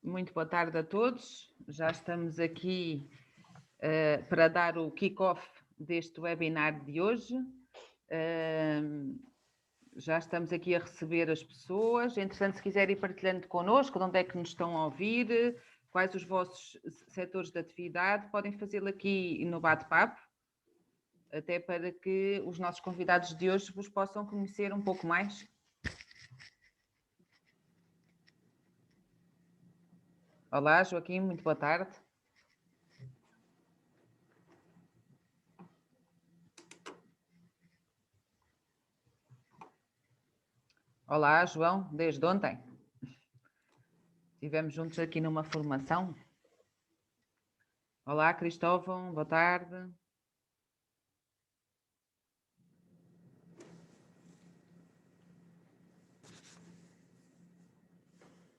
Muito boa tarde a todos. Já estamos aqui para dar o kick-off deste webinar de hoje. Já estamos aqui a receber as pessoas. Entretanto, se quiserem ir partilhando connosco, de onde é que nos estão a ouvir, quais os vossos setores de atividade, podem fazê-lo aqui no bate-papo, até para que os nossos convidados de hoje vos possam conhecer um pouco mais. Olá, Joaquim, muito boa tarde. Olá, João, desde ontem. Estivemos juntos aqui numa formação. Olá, Cristóvão, boa tarde.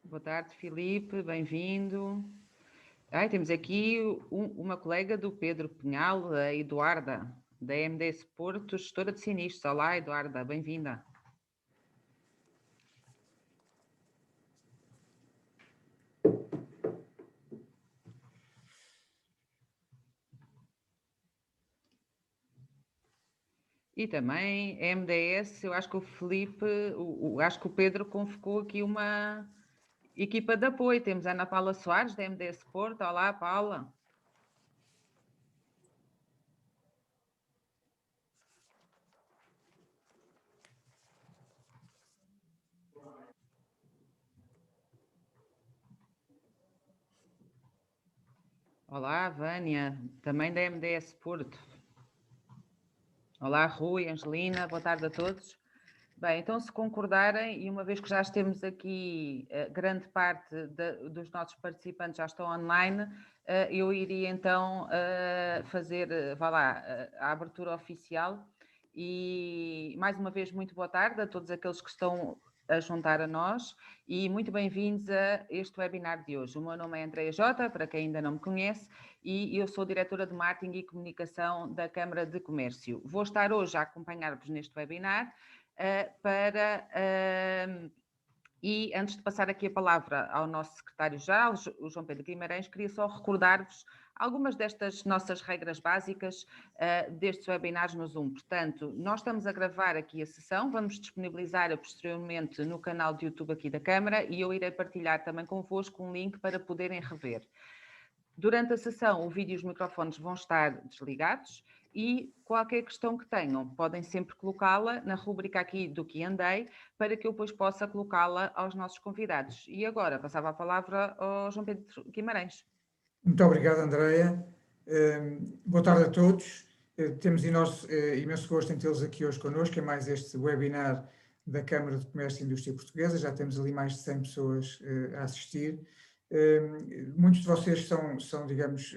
Boa tarde, Filipe, bem-vindo. Temos aqui uma colega do Pedro Pinhal, a Eduarda, da MDS Porto, gestora de sinistros. Olá, Eduarda, bem-vinda. E também MDS, eu acho que o Filipe, acho que o Pedro convocou aqui uma equipa de apoio. Temos a Ana Paula Soares, da MDS Porto. Olá, Paula. Olá, Vânia, também da MDS Porto. Olá, Rui, Angelina, boa tarde a todos. Bem, então se concordarem, e uma vez que já temos aqui grande parte dos nossos participantes já estão online, eu iria então fazer, a abertura oficial. E mais uma vez muito boa tarde a todos aqueles que estão a juntar a nós e muito bem-vindos a este webinar de hoje. O meu nome é Andreia Jota, para quem ainda não me conhece, e eu sou diretora de Marketing e Comunicação da Câmara de Comércio. Vou estar hoje a acompanhar-vos neste webinar e antes de passar aqui a palavra ao nosso secretário-geral, o João Pedro Guimarães, queria só recordar-vos algumas destas nossas regras básicas destes webinars no Zoom. Portanto, nós estamos a gravar aqui a sessão, vamos disponibilizar posteriormente no canal de YouTube aqui da Câmara e eu irei partilhar também convosco um link para poderem rever. Durante a sessão, o vídeo e os microfones vão estar desligados e qualquer questão que tenham, podem sempre colocá-la na rúbrica aqui do Q&A para que eu depois possa colocá-la aos nossos convidados. E agora, passava a palavra ao João Pedro Guimarães. Muito obrigado, Andreia. Boa tarde a todos. Temos imenso gosto em tê-los aqui hoje connosco, em mais este webinar da Câmara de Comércio e Indústria Portuguesa. Já temos ali mais de 100 pessoas a assistir. Muitos de vocês digamos,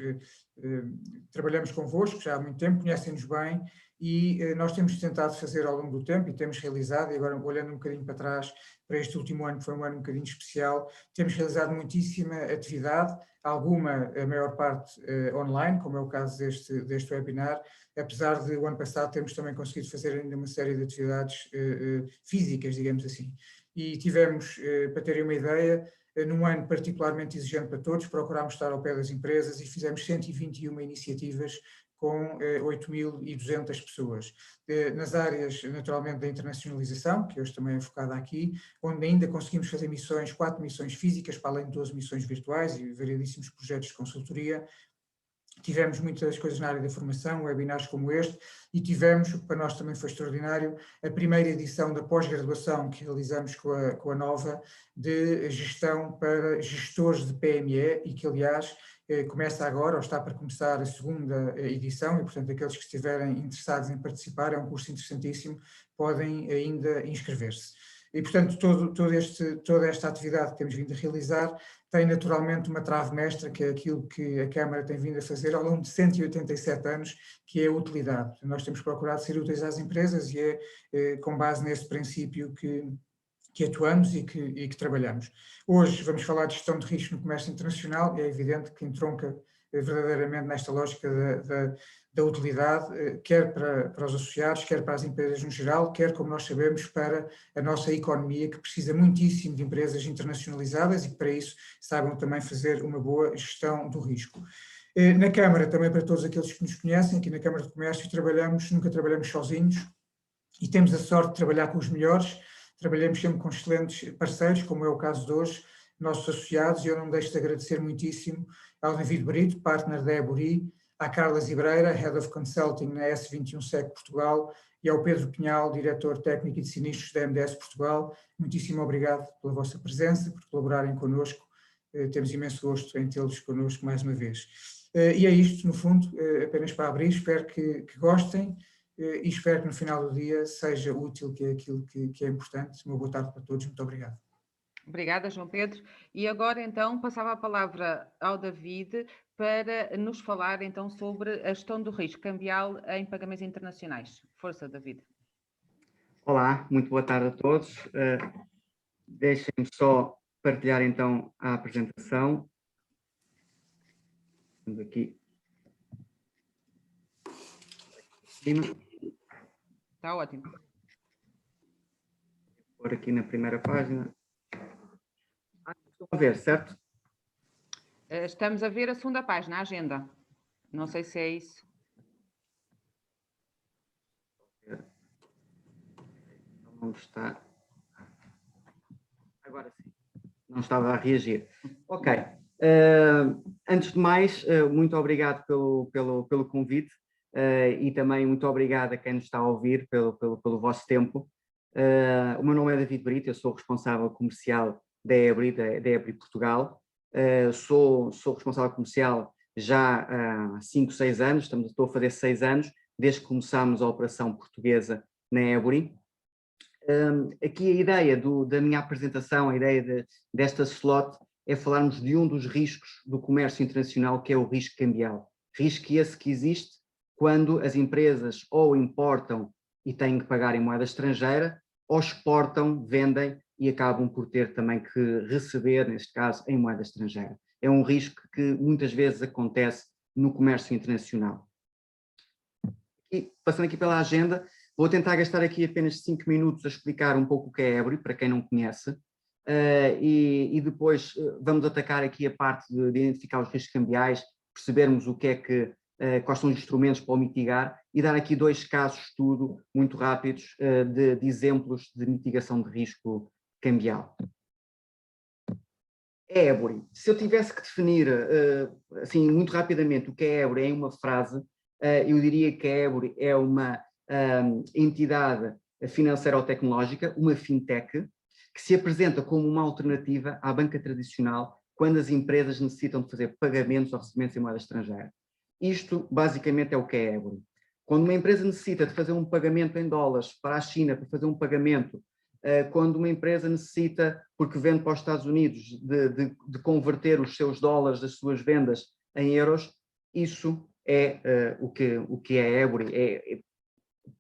trabalhamos convosco já há muito tempo, conhecem-nos bem e nós temos tentado fazer ao longo do tempo e temos realizado, e agora olhando um bocadinho para trás, para este último ano, que foi um ano um bocadinho especial, temos realizado muitíssima atividade, alguma, a maior parte, online, como é o caso deste webinar, apesar de o ano passado termos também conseguido fazer ainda uma série de atividades físicas, digamos assim. E tivemos, para terem uma ideia, num ano particularmente exigente para todos, procurámos estar ao pé das empresas e fizemos 121 iniciativas com 8.200 pessoas. Nas áreas, naturalmente, da internacionalização, que hoje também é focada aqui, onde ainda conseguimos fazer 4 missões físicas, para além de 12 missões virtuais e variedíssimos projetos de consultoria. Tivemos muitas coisas na área da formação, webinars como este, e tivemos, o que para nós também foi extraordinário, a primeira edição da pós-graduação que realizamos com a Nova, de gestão para gestores de PME, e que, aliás, começa agora, ou está para começar a segunda edição, e, portanto, aqueles que estiverem interessados em participar, é um curso interessantíssimo, podem ainda inscrever-se. E, portanto, toda esta atividade que temos vindo a realizar tem naturalmente uma trave mestra, que é aquilo que a Câmara tem vindo a fazer ao longo de 187 anos, que é a utilidade. Nós temos procurado ser úteis às empresas e é com base nesse princípio que atuamos e que trabalhamos. Hoje vamos falar de gestão de risco no comércio internacional, e é evidente que entronca verdadeiramente nesta lógica da utilidade, quer para os associados, quer para as empresas no geral, quer, como nós sabemos, para a nossa economia, que precisa muitíssimo de empresas internacionalizadas e que para isso saibam também fazer uma boa gestão do risco. Na Câmara, também para todos aqueles que nos conhecem, aqui na Câmara de Comércio nunca trabalhamos sozinhos e temos a sorte de trabalhar com os melhores, trabalhamos sempre com excelentes parceiros, como é o caso de hoje, nossos associados, e eu não me deixo de agradecer muitíssimo ao David Brito, partner da Eburi, à Carla Zibreira, Head of Consulting na S21SEC Portugal, e ao Pedro Pinhal, Diretor Técnico e de Sinistros da MDS Portugal. Muitíssimo obrigado pela vossa presença, por colaborarem connosco. Temos imenso gosto em tê-los connosco mais uma vez. E é isto, no fundo, apenas para abrir. Espero que gostem e espero que no final do dia seja útil, que é aquilo que é importante. Uma boa tarde para todos. Muito obrigado. Obrigada, João Pedro. E agora, então, passava a palavra ao David para nos falar, então, sobre a gestão do risco cambial em pagamentos internacionais. Força, David. Olá, muito boa tarde a todos. Deixem-me só partilhar, então, a apresentação. Vamos aqui. Está ótimo. Vou pôr aqui na primeira página. Estão a ver, certo? Estamos a ver a segunda página, a agenda. Não sei se é isso. Não está. Agora sim. Não estava a reagir. Ok. Antes de mais, muito obrigado pelo convite e também muito obrigado a quem nos está a ouvir pelo vosso tempo. O meu nome é David Brito, eu sou responsável comercial da Eburi Portugal. Sou responsável comercial já há 5, 6 anos, estou a fazer 6 anos, desde que começámos a operação portuguesa na Eburi. Aqui a ideia da minha apresentação, a ideia desta slot, é falarmos de um dos riscos do comércio internacional, que é o risco cambial. Risco esse que existe quando as empresas ou importam e têm que pagar em moeda estrangeira, ou exportam, vendem e acabam por ter também que receber, neste caso, em moeda estrangeira. É um risco que muitas vezes acontece no comércio internacional. E passando aqui pela agenda, vou tentar gastar aqui apenas 5 minutos a explicar um pouco o que é Eburi, para quem não conhece, e depois vamos atacar aqui a parte de identificar os riscos cambiais, percebermos o que é que, quais são os instrumentos para o mitigar e dar aqui 2 casos de estudo muito rápidos de exemplos de mitigação de risco cambial. Eburi, se eu tivesse que definir assim muito rapidamente o que é Eburi em uma frase, eu diria que a Eburi é uma entidade financeira ou tecnológica, uma fintech, que se apresenta como uma alternativa à banca tradicional quando as empresas necessitam de fazer pagamentos ou recebimentos em moeda estrangeira. Isto basicamente é o que é Eburi. Quando uma empresa necessita de fazer um pagamento em dólares para a China, para fazer um pagamento, quando uma empresa necessita, porque vende para os Estados Unidos, de converter os seus dólares, as suas vendas em euros, isso é o que é a Eburi,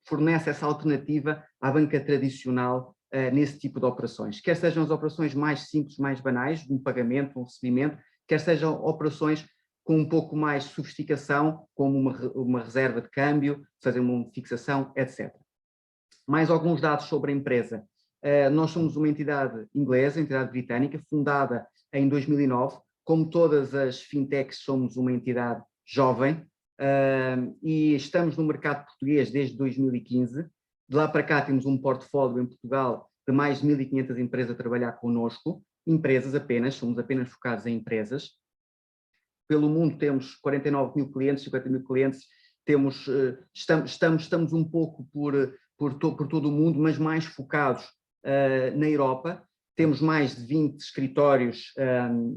fornece essa alternativa à banca tradicional nesse tipo de operações. Quer sejam as operações mais simples, mais banais, um pagamento, um recebimento, quer sejam operações com um pouco mais de sofisticação, como uma reserva de câmbio, fazer uma fixação, etc. Mais alguns dados sobre a empresa. Nós somos uma entidade inglesa, entidade britânica, fundada em 2009. Como todas as fintechs, somos uma entidade jovem e estamos no mercado português desde 2015. De lá para cá temos um portfólio em Portugal de mais de 1.500 empresas a trabalhar connosco, empresas apenas, somos apenas focados em empresas. Pelo mundo temos 49 mil clientes, 50 mil clientes, estamos um pouco por todo o mundo, mas mais focados na Europa. Temos mais de 20 escritórios,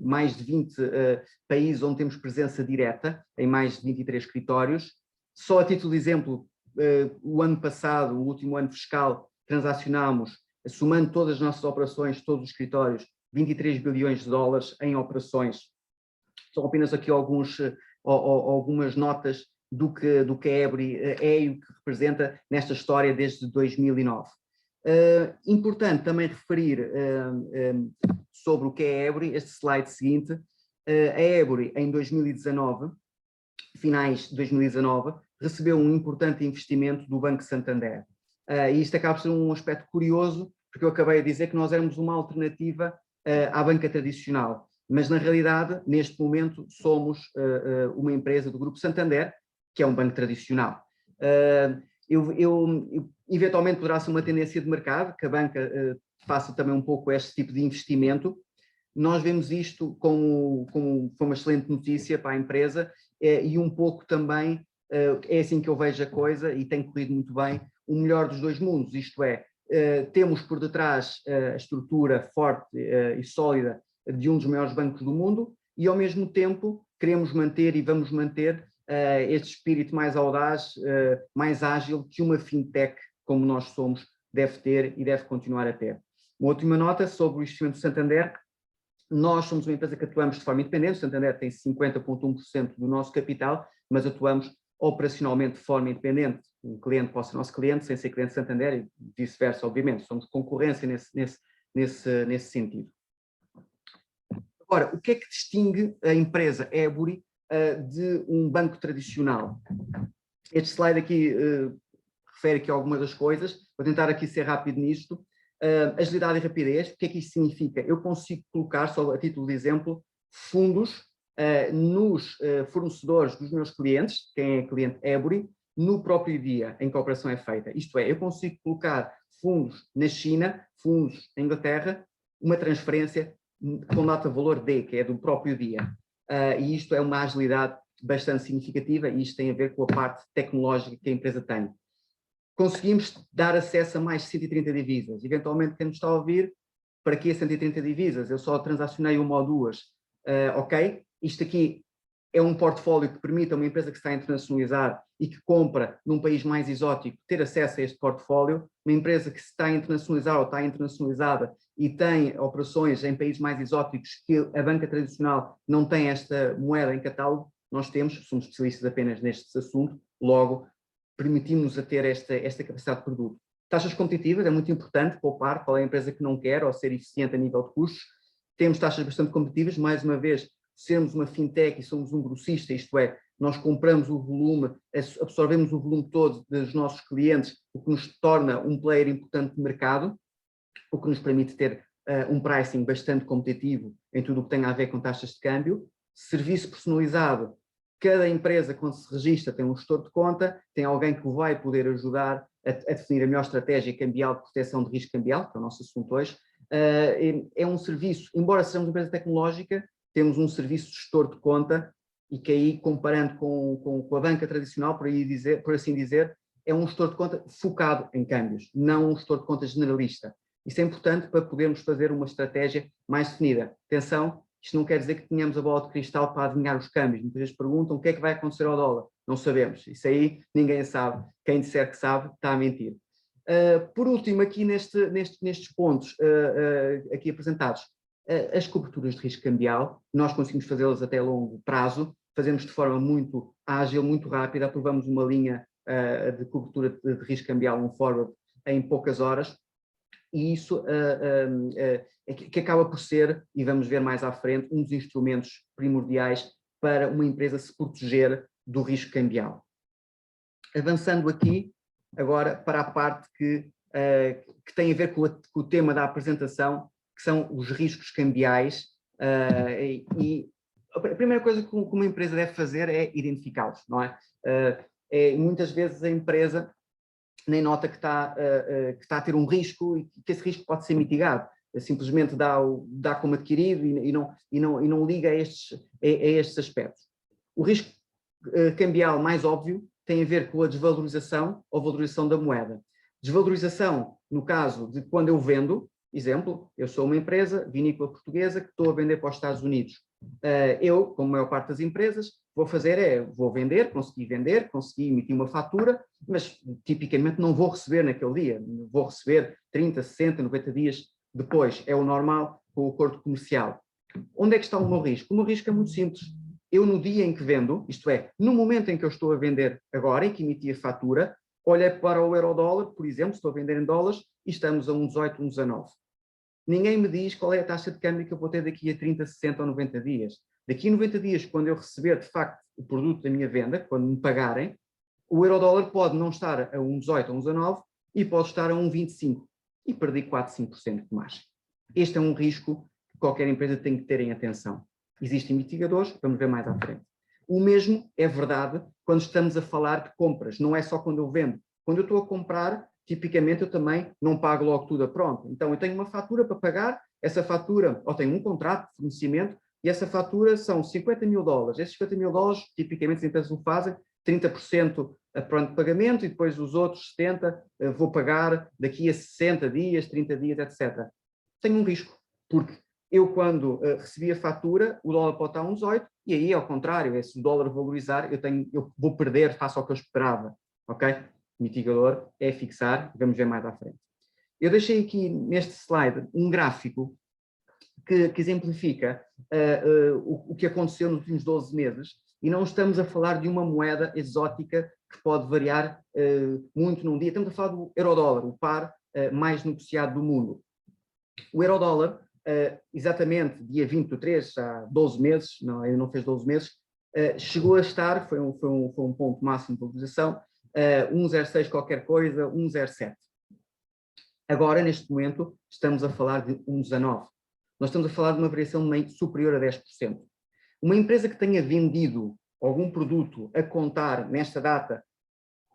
mais de 20 países onde temos presença direta, em mais de 23 escritórios. Só a título de exemplo, o ano passado, o último ano fiscal, transacionámos, somando todas as nossas operações, todos os escritórios, 23 bilhões de dólares em operações. São apenas aqui algumas notas do que a Eburi é e o que representa nesta história desde 2009. Importante também referir sobre o que é a Eburi, este slide seguinte. A Eburi, em 2019, finais de 2019, recebeu um importante investimento do Banco Santander. E isto acaba por ser um aspecto curioso, porque eu acabei de dizer que nós éramos uma alternativa à banca tradicional, mas na realidade, neste momento, somos uma empresa do Grupo Santander, que é um banco tradicional. Eventualmente poderá ser uma tendência de mercado, que a banca faça também um pouco este tipo de investimento. Nós vemos isto como uma excelente notícia para a empresa e um pouco também, é assim que eu vejo a coisa e tem corrido muito bem, o melhor dos dois mundos, isto é, temos por detrás a estrutura forte e sólida de um dos maiores bancos do mundo e ao mesmo tempo queremos manter e vamos manter este espírito mais audaz, mais ágil que uma fintech como nós somos deve ter e deve continuar a ter. Uma última nota sobre o investimento do Santander. Nós somos uma empresa que atuamos de forma independente, o Santander tem 50,1% do nosso capital, mas atuamos operacionalmente de forma independente. Um cliente pode ser nosso cliente, sem ser cliente de Santander e vice-versa, obviamente. Somos concorrência nesse sentido. Agora, o que é que distingue a empresa Ebury de um banco tradicional? Este slide aqui refere aqui algumas das coisas, vou tentar aqui ser rápido nisto. Agilidade e rapidez, o que é que isto significa? Eu consigo colocar, só a título de exemplo, fundos nos fornecedores dos meus clientes, quem é cliente Ebury, no próprio dia em que a operação é feita. Isto é, eu consigo colocar fundos na China, fundos na Inglaterra, uma transferência com data valor D, que é do próprio dia. E isto é uma agilidade bastante significativa e isto tem a ver com a parte tecnológica que a empresa tem. Conseguimos dar acesso a mais de 130 divisas. Eventualmente, quem nos está a ouvir, para que 130 divisas? Eu só transacionei uma ou duas. Ok? Isto aqui é um portfólio que permite a uma empresa que está a internacionalizar e que compra num país mais exótico ter acesso a este portfólio. Uma empresa que se está a internacionalizar ou está internacionalizada e tem operações em países mais exóticos que a banca tradicional não tem esta moeda em catálogo, nós temos, somos especialistas apenas neste assunto, logo permitimos-nos a ter esta capacidade de produto. Taxas competitivas, é muito importante poupar, qual é a empresa que não quer ou ser eficiente a nível de custos. Temos taxas bastante competitivas, mais uma vez, sermos uma fintech e somos um grossista, isto é, nós compramos o volume, absorvemos o volume todo dos nossos clientes, o que nos torna um player importante de mercado, o que nos permite ter um pricing bastante competitivo em tudo o que tem a ver com taxas de câmbio. Serviço personalizado. Cada empresa, quando se registra, tem um gestor de conta, tem alguém que o vai poder ajudar a definir a melhor estratégia cambial de proteção de risco cambial, que é o nosso assunto hoje. É um serviço, embora sejamos uma empresa tecnológica, temos um serviço de gestor de conta e que aí, comparando com a banca tradicional, por assim dizer, é um gestor de conta focado em câmbios, não um gestor de conta generalista. Isso é importante para podermos fazer uma estratégia mais definida. Atenção, isto não quer dizer que tenhamos a bola de cristal para adivinhar os câmbios. Muitas vezes perguntam o que é que vai acontecer ao dólar. Não sabemos. Isso aí ninguém sabe. Quem disser que sabe está a mentir. Por último, aqui nestes pontos aqui apresentados, as coberturas de risco cambial, nós conseguimos fazê-las até a longo prazo, fazemos de forma muito ágil, muito rápida, aprovamos uma linha de cobertura de risco cambial, um forward, em poucas horas, e isso que acaba por ser, e vamos ver mais à frente, um dos instrumentos primordiais para uma empresa se proteger do risco cambial. Avançando aqui, agora para a parte que tem a ver com o tema da apresentação, que são os riscos cambiais, e a primeira coisa que uma empresa deve fazer é identificá-los, não é? Muitas vezes a empresa nem nota que está a ter um risco e que esse risco pode ser mitigado. Simplesmente dá como adquirido e não liga a estes aspectos. O risco cambial mais óbvio tem a ver com a desvalorização ou valorização da moeda. Desvalorização, no caso de quando eu vendo, exemplo, eu sou uma empresa vinícola portuguesa que estou a vender para os Estados Unidos. Eu, como a maior parte das empresas, vou vender, consegui emitir uma fatura, mas tipicamente não vou receber naquele dia, vou receber 30, 60, 90 dias depois, é o normal com o acordo comercial. Onde é que está o meu risco? O meu risco é muito simples. Eu no dia em que vendo, isto é, no momento em que eu estou a vender agora, em que emiti a fatura, olhei para o euro-dólar, por exemplo, estou a vender em dólares e estamos a 1,18, 1,19. Ninguém me diz qual é a taxa de câmbio que eu vou ter daqui a 30, 60 ou 90 dias. Daqui a 90 dias, quando eu receber de facto o produto da minha venda, quando me pagarem, o euro-dólar pode não estar a 1,18 ou 1,19 e pode estar a 1,25 e perder 4, 5% de margem. Este é um risco que qualquer empresa tem que ter em atenção. Existem mitigadores, vamos ver mais à frente. O mesmo é verdade quando estamos a falar de compras, não é só quando eu vendo. Quando eu estou a comprar, tipicamente eu também não pago logo tudo a pronto. Então eu tenho uma fatura para pagar, essa fatura, ou tenho um contrato de fornecimento, e essa fatura são 50 mil dólares. Esses 50 mil dólares, tipicamente as empresas o fazem, 30% a pronto de pagamento e depois os outros 70% vou pagar daqui a 60 dias, 30 dias, etc. Tenho um risco, porque eu quando recebi a fatura, o dólar pode estar a 1,18 e aí, ao contrário, se o dólar valorizar, eu vou perder face ao que eu esperava, ok? Mitigador é fixar, vamos ver mais à frente. Eu deixei aqui neste slide um gráfico que exemplifica o que aconteceu nos últimos 12 meses e não estamos a falar de uma moeda exótica que pode variar muito num dia, estamos a falar do euro-dólar, o par mais negociado do mundo. O euro-dólar, exatamente dia 20/3, há 12 meses, ainda não fez 12 meses, chegou a estar, foi um ponto máximo de valorização, 1,06 qualquer coisa, 1,07. Agora, neste momento, estamos a falar de 1,19. Nós estamos a falar de uma variação superior a 10%. Uma empresa que tenha vendido algum produto a contar nesta data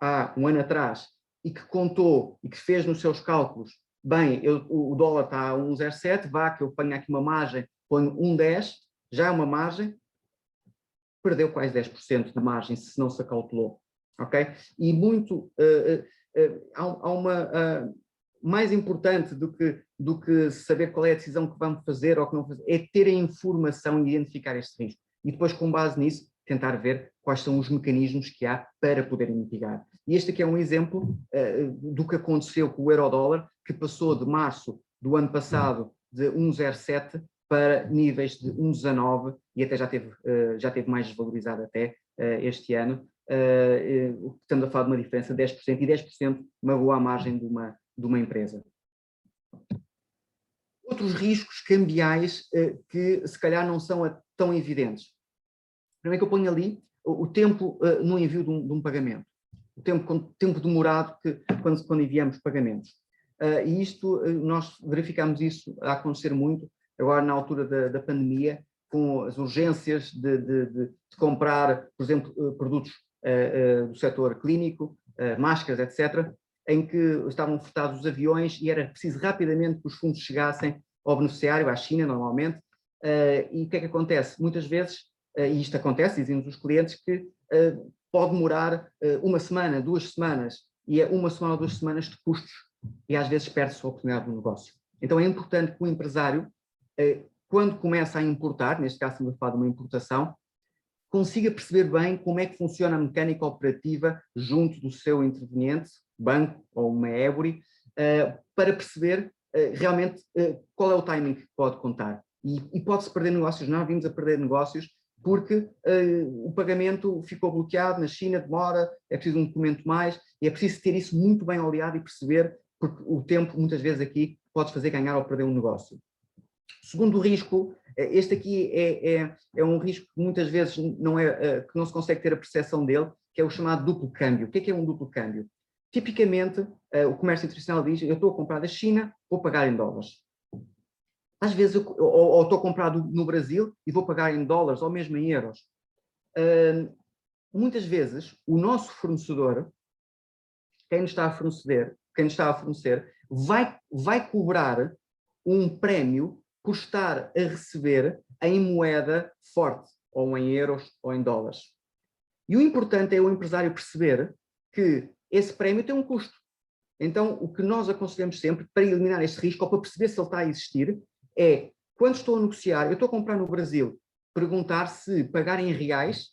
há um ano atrás e que contou e que fez nos seus cálculos, bem, o dólar está a 1,07, vá que eu ponho aqui uma margem, ponho 1,10, já é uma margem, perdeu quase 10% de margem se não se acautelou, ok? E muito, há uma... mais importante do que saber qual é a decisão que vamos fazer ou que não fazer, é ter a informação e identificar este risco. E depois, com base nisso, tentar ver quais são os mecanismos que há para poderem mitigar. E este aqui é um exemplo do que aconteceu com o euro-dólar, que passou de março do ano passado de 1,07 para níveis de 1,19 e até já teve mais desvalorizado até este ano. Estamos a falar de uma diferença de 10% e 10% magoa a margem de uma empresa. Outros riscos cambiais que se calhar não são tão evidentes. Primeiro que eu ponho ali o tempo no envio de um pagamento. O tempo demorado quando enviamos pagamentos. E isto, nós verificamos isso a acontecer muito agora na altura da pandemia, com as urgências de comprar, por exemplo, produtos do setor clínico, máscaras, etc., em que estavam fretados os aviões e era preciso rapidamente que os fundos chegassem ao beneficiário, à China, normalmente. E o que é que acontece? Muitas vezes, e isto acontece, dizem-nos os clientes, que pode demorar uma semana, 2 semanas, e é uma semana ou 2 semanas de custos, e às vezes perde-se a oportunidade do negócio. Então é importante que o empresário, quando começa a importar, neste caso estamos a falar de uma importação, consiga perceber bem como é que funciona a mecânica operativa junto do seu interveniente, banco ou uma Ebury, para perceber realmente qual é o timing que pode contar. E pode-se perder negócios, nós vimos a perder negócios porque o pagamento ficou bloqueado na China, demora, é preciso um documento mais, e é preciso ter isso muito bem oleado e perceber, porque o tempo muitas vezes aqui pode fazer ganhar ou perder um negócio. Segundo risco, este aqui é um risco que muitas vezes que não se consegue ter a percepção dele, que é o chamado duplo câmbio. O que é um duplo câmbio? Tipicamente, o comércio internacional diz, eu estou a comprar da China, vou pagar em dólares. Às vezes, ou estou a comprar no Brasil e vou pagar em dólares ou mesmo em euros. Muitas vezes, o nosso fornecedor, quem nos está a fornecer, vai cobrar um prémio por estar a receber em moeda forte, ou em euros ou em dólares. E o importante é o empresário perceber que esse prémio tem um custo. Então, o que nós aconselhamos sempre, para eliminar este risco, ou para perceber se ele está a existir, é, quando estou a negociar, eu estou a comprar no Brasil, perguntar se pagar em reais,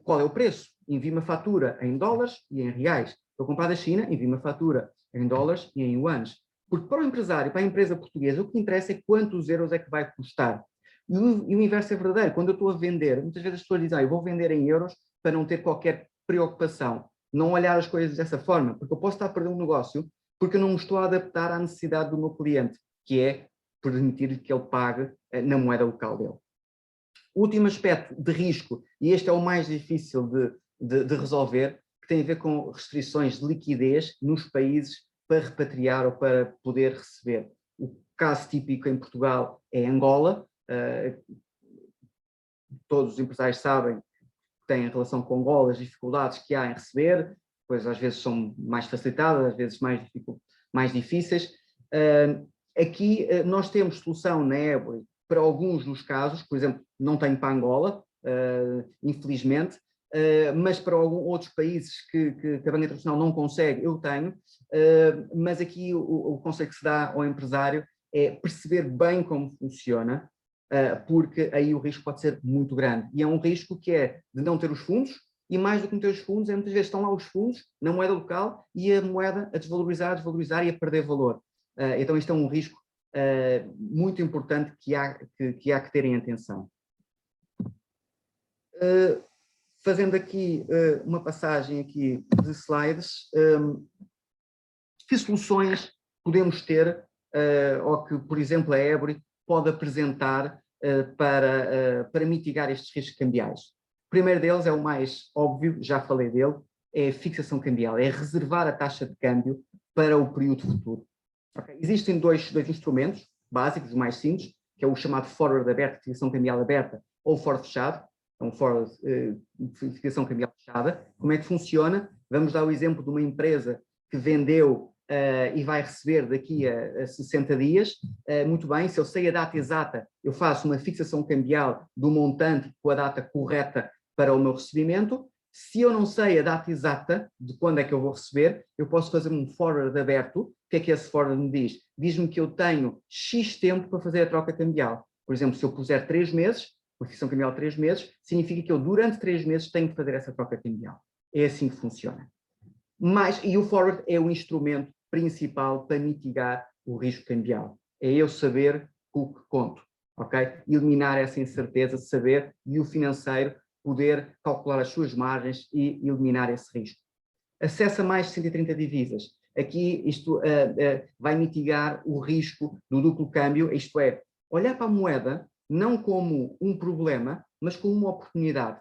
qual é o preço? Envio uma fatura em dólares e em reais. Estou a comprar da China, envio uma fatura em dólares e em yuans. Porque para o empresário, para a empresa portuguesa, o que interessa é quantos euros é que vai custar. E o inverso é verdadeiro. Quando eu estou a vender, muitas vezes as pessoas dizem, eu vou vender em euros para não ter qualquer preocupação. Não olhar as coisas dessa forma, porque eu posso estar a perder um negócio porque eu não me estou a adaptar à necessidade do meu cliente, que é permitir que ele pague na moeda local dele. O último aspecto de risco, e este é o mais difícil de resolver, que tem a ver com restrições de liquidez nos países para repatriar ou para poder receber. O caso típico em Portugal é Angola. Todos os empresários sabem que têm em relação com Angola as dificuldades que há em receber, pois às vezes são mais facilitadas, às vezes mais difíceis. Aqui nós temos solução na Ebury para alguns dos casos, por exemplo, não tenho para Angola, infelizmente, mas para outros países que a Banca Internacional não consegue, eu tenho, mas aqui o conselho que se dá ao empresário é perceber bem como funciona, porque aí o risco pode ser muito grande. E é um risco que é de não ter os fundos, e mais do que não ter os fundos, muitas vezes estão lá os fundos na moeda local e a moeda a desvalorizar e a perder valor. Então isto é um risco muito importante que há que ter em atenção. Fazendo aqui uma passagem aqui de slides, que soluções podemos ter, ou que, por exemplo, a Ebury pode apresentar para mitigar estes riscos cambiais. O primeiro deles é o mais óbvio, já falei dele, é a fixação cambial, é reservar a taxa de câmbio para o período futuro. Okay? Existem dois instrumentos básicos, os mais simples, que é o chamado forward aberto, fixação cambial aberta, ou forward fechado, é um forward fixação cambial fechada. Como é que funciona? Vamos dar o exemplo de uma empresa que vendeu e vai receber daqui a 60 dias. Muito bem, se eu sei a data exata, eu faço uma fixação cambial do montante com a data correta para o meu recebimento. Se eu não sei a data exata de quando é que eu vou receber, eu posso fazer um forward aberto. O que é que esse forward me diz? Diz-me que eu tenho X tempo para fazer a troca cambial. Por exemplo, se eu puser 3 meses, uma fixação cambial de 3 meses, significa que eu durante 3 meses tenho que fazer essa troca cambial. É assim que funciona. E o forward é o instrumento principal para mitigar o risco cambial. É eu saber o que conto, ok? Eliminar essa incerteza de saber e o financeiro poder calcular as suas margens e eliminar esse risco. Acesso a mais de 130 divisas. Aqui isto vai mitigar o risco do duplo câmbio, isto é, olhar para a moeda não como um problema, mas como uma oportunidade.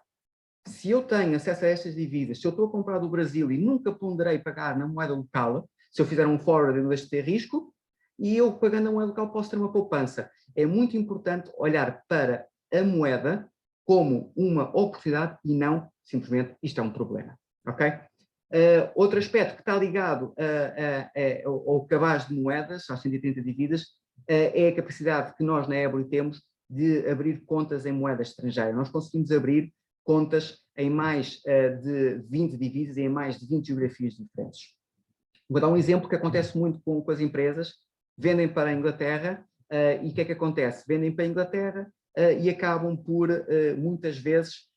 Se eu tenho acesso a estas divisas, se eu estou a comprar do Brasil e nunca ponderei pagar na moeda local, se eu fizer um forward eu não deixo de ter risco, e eu pagando na moeda local posso ter uma poupança. É muito importante olhar para a moeda como uma oportunidade e não simplesmente isto é um problema. Ok? Outro aspecto que está ligado ao cabaz de moedas, às 130 divisas, é a capacidade que nós na Ebury temos de abrir contas em moeda estrangeira. Nós conseguimos abrir contas em mais de 20 divisas e em mais de 20 geografias diferentes. Vou dar um exemplo que acontece muito com as empresas. Vendem para a Inglaterra e o que é que acontece? Vendem para a Inglaterra e acabam por, muitas vezes,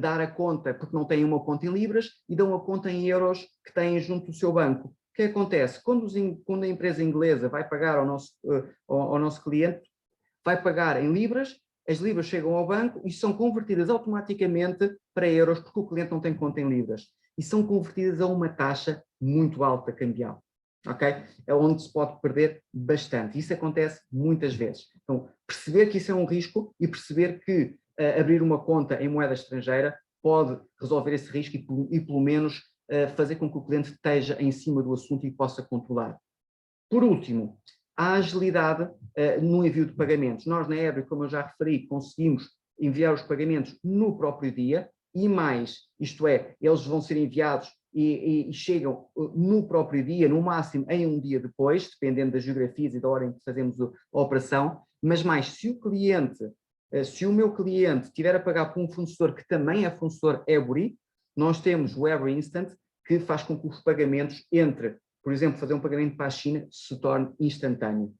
dar a conta, porque não têm uma conta em libras, e dão a conta em euros que têm junto do seu banco. O que acontece? Quando a empresa inglesa vai pagar ao nosso cliente, vai pagar em libras, as libras chegam ao banco e são convertidas automaticamente para euros, porque o cliente não tem conta em libras. E são convertidas a uma taxa muito alta cambial. Ok? É onde se pode perder bastante. Isso acontece muitas vezes. Então, perceber que isso é um risco e perceber que abrir uma conta em moeda estrangeira pode resolver esse risco e pelo menos, fazer com que o cliente esteja em cima do assunto e possa controlar. Por último, a agilidade no envio de pagamentos. Nós, na Ebury, como eu já referi, conseguimos enviar os pagamentos no próprio dia e mais, isto é, eles vão ser enviados e chegam no próprio dia, no máximo em um dia depois, dependendo das geografias e da hora em que fazemos a operação, mas mais, se o meu cliente estiver a pagar para um fornecedor que também é fornecedor Ebury, nós temos o Ebury Instant, que faz com que os pagamentos por exemplo, fazer um pagamento para a China se torne instantâneo,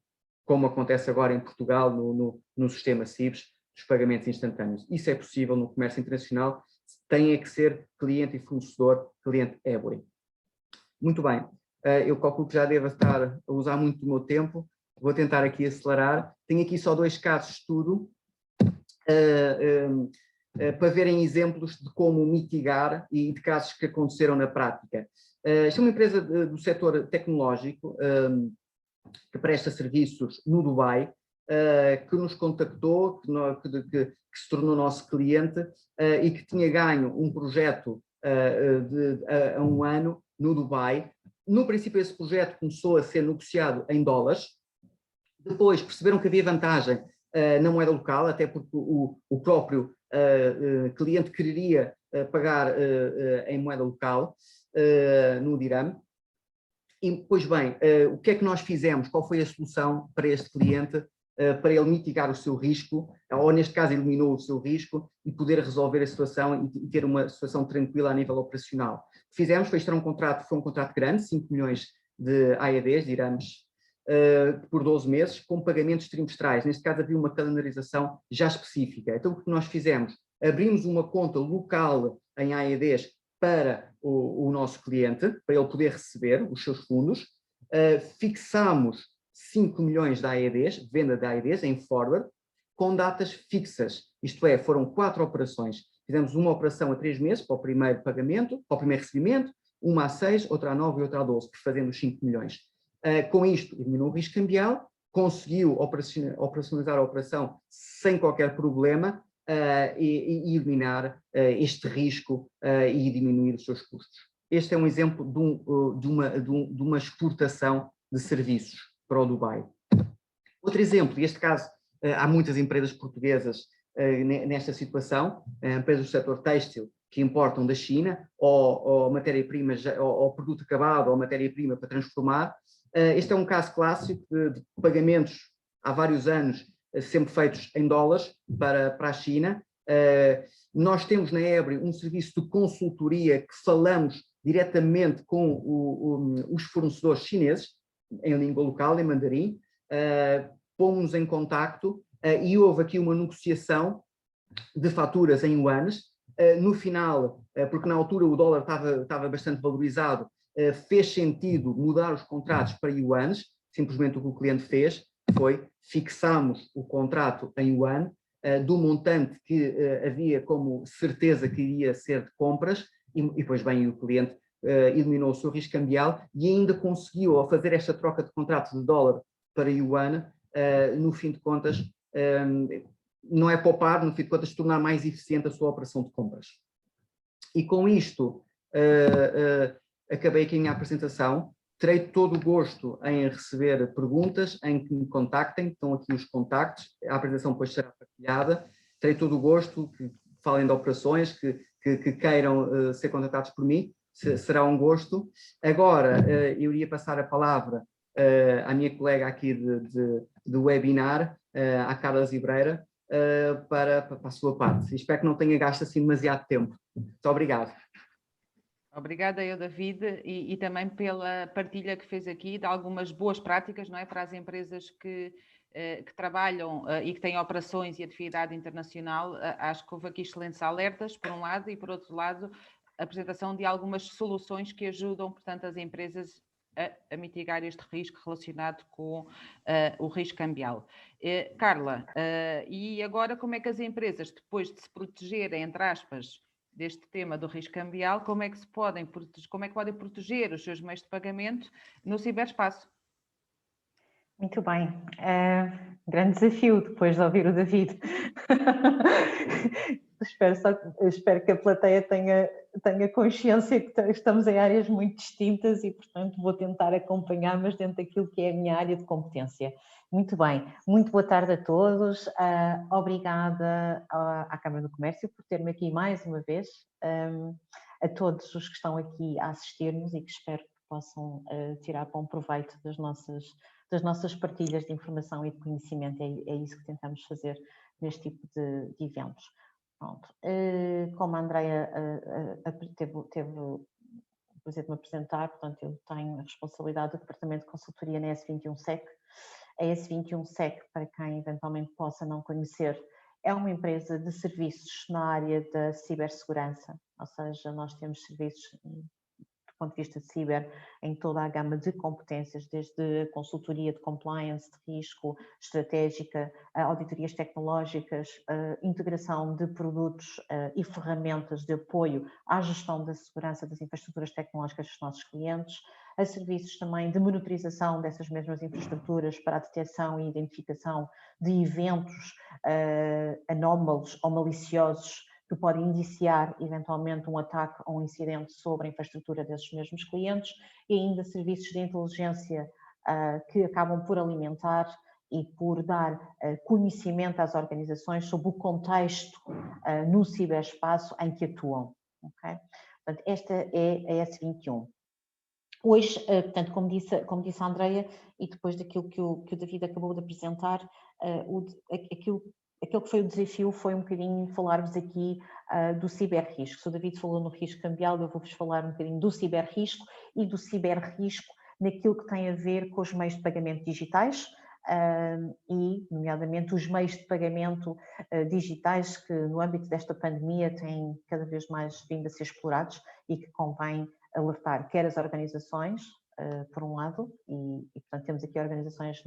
como acontece agora em Portugal no sistema CIBS, dos pagamentos instantâneos. Isso é possível no comércio internacional, tem que ser cliente e fornecedor, cliente Ebury. Muito bem, eu calculo que já devo estar a usar muito do meu tempo, vou tentar aqui acelerar. Tenho aqui só 2 casos de estudo, para verem exemplos de como mitigar e de casos que aconteceram na prática. Isto é uma empresa do setor tecnológico que presta serviços no Dubai, que nos contactou, que se tornou nosso cliente e que tinha ganho um projeto há um ano no Dubai. No princípio, esse projeto começou a ser negociado em dólares. Depois perceberam que havia vantagem na moeda local, até porque o próprio cliente queria pagar em moeda local, no dirham. E, pois bem, o que é que nós fizemos? Qual foi a solução para este cliente, para ele mitigar o seu risco, ou neste caso eliminou o seu risco e poder resolver a situação e ter uma situação tranquila a nível operacional? O que fizemos foi um contrato grande, 5 milhões de AEDs, dirhams, por 12 meses, com pagamentos trimestrais. Neste caso havia uma calendarização já específica. Então o que nós fizemos? Abrimos uma conta local em AEDs para o nosso cliente, para ele poder receber os seus fundos, fixamos 5 milhões de AEDs, venda de AEDs em forward, com datas fixas, isto é, foram 4 operações. Fizemos uma operação a 3 meses para o primeiro pagamento, para o primeiro recebimento, uma a 6, outra a 9 e outra a 12, fazendo os 5 milhões. Com isto, eliminou o risco cambial, conseguiu operacionalizar a operação sem qualquer problema, e eliminar este risco e diminuir os seus custos. Este é um exemplo de uma exportação de serviços para o Dubai. Outro exemplo, neste caso, há muitas empresas portuguesas nesta situação, empresas do setor têxtil que importam da China, ou matéria-prima, ou produto acabado, ou matéria-prima para transformar. Este é um caso clássico de pagamentos há vários anos, sempre feitos em dólares para a China. Nós temos na Ebre um serviço de consultoria que falamos diretamente com os fornecedores chineses, em língua local, em mandarim, pomos-nos em contacto e houve aqui uma negociação de faturas em yuanes. No final, porque na altura o dólar estava bastante valorizado, fez sentido mudar os contratos para yuanes. Simplesmente o que o cliente fez foi fixamos o contrato em yuan, do montante que havia como certeza que iria ser de compras, e depois bem o cliente eliminou o seu risco cambial e ainda conseguiu, ao fazer esta troca de contrato de dólar para yuan, no fim de contas, não é poupar, no fim de contas, tornar mais eficiente a sua operação de compras. E com isto, acabei aqui a minha apresentação. Terei todo o gosto em receber perguntas, em que me contactem, estão aqui os contactos, a apresentação depois será partilhada. Terei todo o gosto que falem de operações, que queiram ser contactados por mim, será um gosto. Agora, eu iria passar a palavra à minha colega aqui do webinar, à Carla Zibreira, para a sua parte. Espero que não tenha gasto assim demasiado tempo. Muito obrigado. Obrigada eu, David, e também pela partilha que fez aqui de algumas boas práticas, não é, para as empresas que trabalham e que têm operações e atividade internacional. Acho que houve aqui excelentes alertas, por um lado, e por outro lado, a apresentação de algumas soluções que ajudam, portanto, as empresas a mitigar este risco relacionado com o risco cambial. Carla, e agora como é que as empresas, depois de se protegerem, entre aspas, deste tema do risco cambial, como é que podem proteger os seus meios de pagamento no ciberespaço? Muito bem. Grande desafio depois de ouvir o David. Espero que a plateia tenha consciência que estamos em áreas muito distintas e, portanto, vou tentar acompanhar, mas dentro daquilo que é a minha área de competência. Muito bem. Muito boa tarde a todos. Obrigada à Câmara do Comércio por ter-me aqui mais uma vez. A todos os que estão aqui a assistir-nos e que espero que possam tirar bom proveito das nossas partilhas de informação e de conhecimento. É isso que tentamos fazer neste tipo de eventos. Pronto. Como a Andreia teve o prazer de me apresentar, portanto, eu tenho a responsabilidade do Departamento de Consultoria na S21SEC. A S21SEC, para quem eventualmente possa não conhecer, é uma empresa de serviços na área da cibersegurança, ou seja, nós temos serviços do ponto de vista de ciber, em toda a gama de competências, desde a consultoria de compliance, de risco, estratégica, auditorias tecnológicas, integração de produtos e ferramentas de apoio à gestão da segurança das infraestruturas tecnológicas dos nossos clientes, a serviços também de monitorização dessas mesmas infraestruturas para a detecção e identificação de eventos anómalos ou maliciosos que pode indiciar eventualmente um ataque ou um incidente sobre a infraestrutura desses mesmos clientes, e ainda serviços de inteligência que acabam por alimentar e por dar conhecimento às organizações sobre o contexto no ciberespaço em que atuam. Okay? Portanto, esta é a S21. Hoje, portanto, como disse a Andreia, e depois daquilo que o David acabou de apresentar, aquilo que foi o desafio foi um bocadinho falar-vos aqui do ciberrisco. Se o David falou no risco cambial, eu vou-vos falar um bocadinho do ciberrisco e do ciberrisco naquilo que tem a ver com os meios de pagamento digitais, e, nomeadamente, os meios de pagamento digitais que, no âmbito desta pandemia, têm cada vez mais vindo a ser explorados e que convém alertar quer as organizações, por um lado, e portanto temos aqui organizações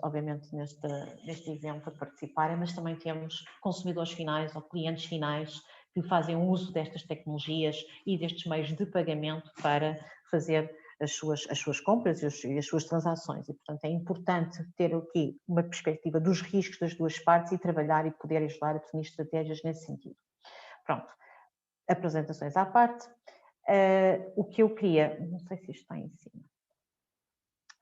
obviamente neste evento a participarem, mas também temos consumidores finais ou clientes finais que fazem uso destas tecnologias e destes meios de pagamento para fazer as suas compras e as suas transações, e portanto é importante ter aqui uma perspectiva dos riscos das duas partes e trabalhar e poder ajudar a definir estratégias nesse sentido. Pronto, apresentações à parte, o que eu queria, não sei se isto está em cima,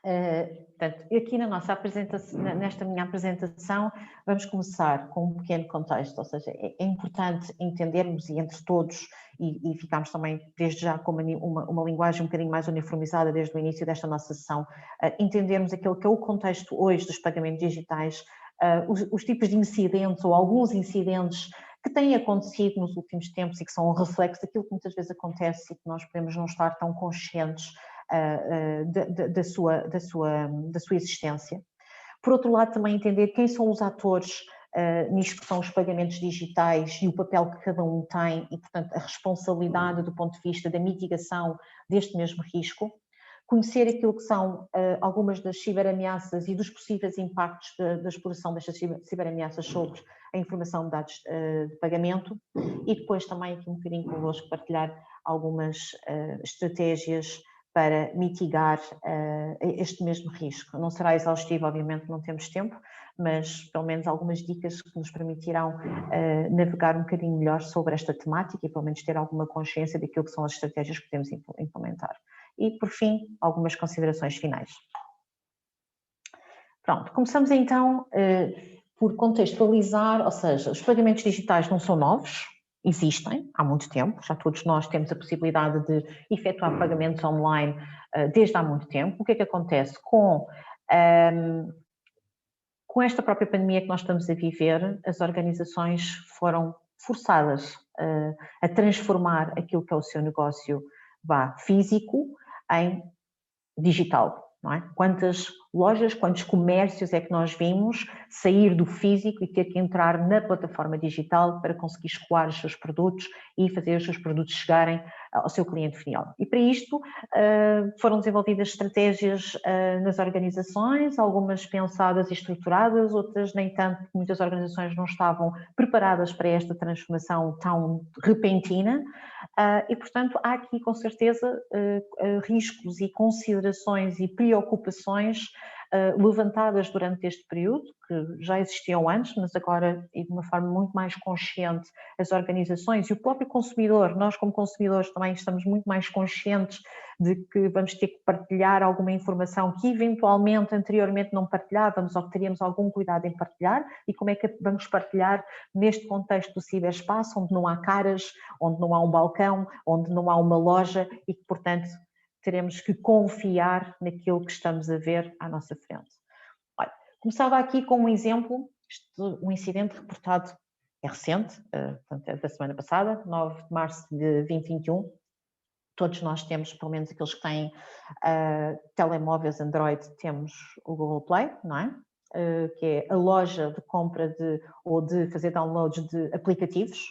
portanto, aqui na nossa apresentação, nesta minha apresentação, vamos começar com um pequeno contexto, ou seja, é importante entendermos e entre todos, e ficamos também desde já com uma linguagem um bocadinho mais uniformizada desde o início desta nossa sessão, entendermos aquilo que é o contexto hoje dos pagamentos digitais, os tipos de incidentes ou alguns incidentes que têm acontecido nos últimos tempos e que são um reflexo daquilo que muitas vezes acontece e que nós podemos não estar tão conscientes da sua existência. Por outro lado, também entender quem são os atores nisto que são os pagamentos digitais e o papel que cada um tem e, portanto, a responsabilidade do ponto de vista da mitigação deste mesmo risco. Conhecer aquilo que são algumas das ciberameaças e dos possíveis impactos da exploração destas ciberameaças sobre a informação de dados de pagamento, e depois também aqui um bocadinho convosco partilhar algumas estratégias para mitigar este mesmo risco. Não será exaustivo, obviamente não temos tempo, mas pelo menos algumas dicas que nos permitirão navegar um bocadinho melhor sobre esta temática e pelo menos ter alguma consciência daquilo que são as estratégias que podemos implementar. E, por fim, algumas considerações finais. Pronto, começamos então por contextualizar, ou seja, os pagamentos digitais não são novos, existem há muito tempo, já todos nós temos a possibilidade de efetuar pagamentos online desde há muito tempo. O que é que acontece? Com esta própria pandemia que nós estamos a viver, as organizações foram forçadas a transformar aquilo que é o seu negócio físico em digital, não é? Quantas lojas, quantos comércios é que nós vimos sair do físico e ter que entrar na plataforma digital para conseguir escoar os seus produtos e fazer os seus produtos chegarem ao seu cliente final. E para isto foram desenvolvidas estratégias nas organizações, algumas pensadas e estruturadas, outras nem tanto, muitas organizações não estavam preparadas para esta transformação tão repentina, e portanto há aqui com certeza riscos e considerações e preocupações levantadas durante este período, que já existiam antes, mas agora e de uma forma muito mais consciente as organizações e o próprio consumidor, nós como consumidores também estamos muito mais conscientes de que vamos ter que partilhar alguma informação que eventualmente anteriormente não partilhávamos ou que teríamos algum cuidado em partilhar, e como é que vamos partilhar neste contexto do ciberespaço, onde não há caras, onde não há um balcão, onde não há uma loja e que, portanto, teremos que confiar naquilo que estamos a ver à nossa frente. Olha, começava aqui com um exemplo, um incidente reportado, é recente, portanto, é da semana passada, 9 de março de 2021. Todos nós temos, pelo menos aqueles que têm telemóveis Android, temos o Google Play, não é? Que é a loja de compra ou de fazer downloads de aplicativos.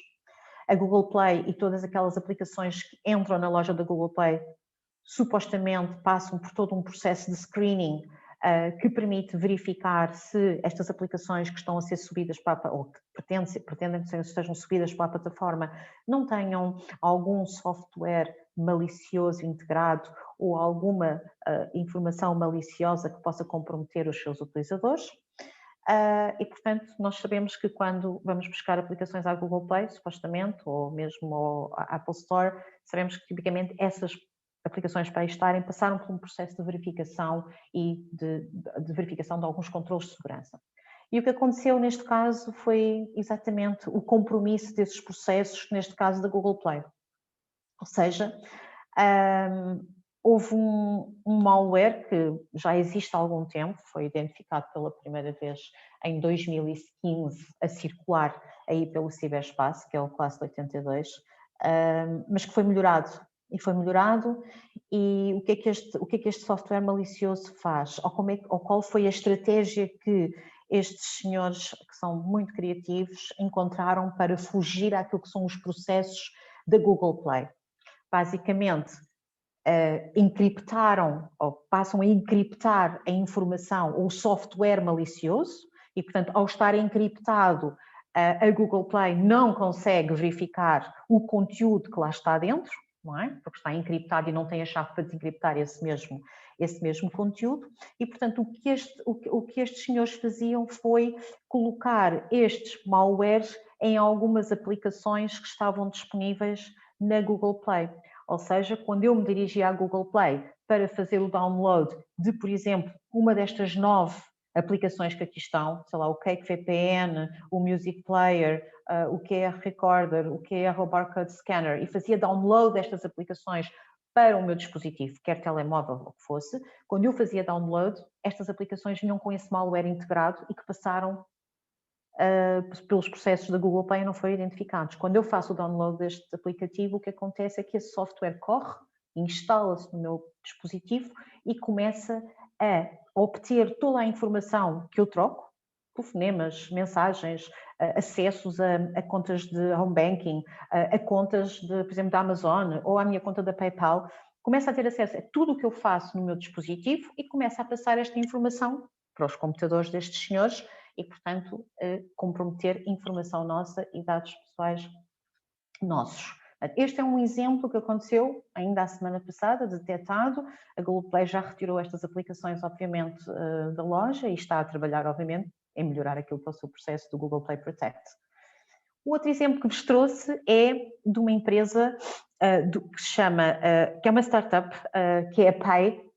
A Google Play e todas aquelas aplicações que entram na loja da Google Play supostamente passam por todo um processo de screening que permite verificar se estas aplicações que estão a ser subidas ou que pretendem que sejam subidas para a plataforma não tenham algum software malicioso integrado ou alguma informação maliciosa que possa comprometer os seus utilizadores. e, portanto, nós sabemos que quando vamos buscar aplicações à Google Play, supostamente, ou mesmo à Apple Store, sabemos que tipicamente essas aplicações, para aí estarem, passaram por um processo de verificação e de verificação de alguns controles de segurança. E o que aconteceu neste caso foi exatamente o compromisso desses processos, neste caso da Google Play. Ou seja, houve um malware que já existe há algum tempo, foi identificado pela primeira vez em 2015 a circular aí pelo ciberespaço, que é o Class 82, mas que foi melhorado. E o que é que este software malicioso faz? Ou qual foi a estratégia que estes senhores, que são muito criativos, encontraram para fugir àquilo que são os processos da Google Play? Basicamente, encriptaram ou passam a encriptar a informação ou o software malicioso e, portanto, ao estar encriptado, a Google Play não consegue verificar o conteúdo que lá está dentro, não é? Porque está encriptado e não tem a chave para desencriptar esse mesmo conteúdo. E, portanto, o que estes senhores faziam foi colocar estes malwares em algumas aplicações que estavam disponíveis na Google Play. Ou seja, quando eu me dirigia à Google Play para fazer o download de, por exemplo, uma destas 9 aplicações que aqui estão, sei lá, o Cake VPN, o Music Player, o QR Recorder, o QR ou Barcode Scanner, e fazia download destas aplicações para o meu dispositivo, quer telemóvel ou que fosse, quando eu fazia download, estas aplicações vinham com esse malware integrado e que passaram pelos processos da Google Play e não foram identificados. Quando eu faço o download deste aplicativo, o que acontece é que esse software corre, instala-se no meu dispositivo e começa a obter toda a informação que eu troco, telefonemas, mensagens, acessos a contas de home banking, a contas, por exemplo, da Amazon ou à minha conta da PayPal, começa a ter acesso a tudo o que eu faço no meu dispositivo e começa a passar esta informação para os computadores destes senhores e, portanto, comprometer informação nossa e dados pessoais nossos. Este é um exemplo que aconteceu ainda a semana passada, detectado. A Google Play já retirou estas aplicações, obviamente, da loja e está a trabalhar, obviamente, em melhorar aquilo que é o seu processo do Google Play Protect. O outro exemplo que vos trouxe é de uma empresa que se chama, que é uma startup, que é a Pay,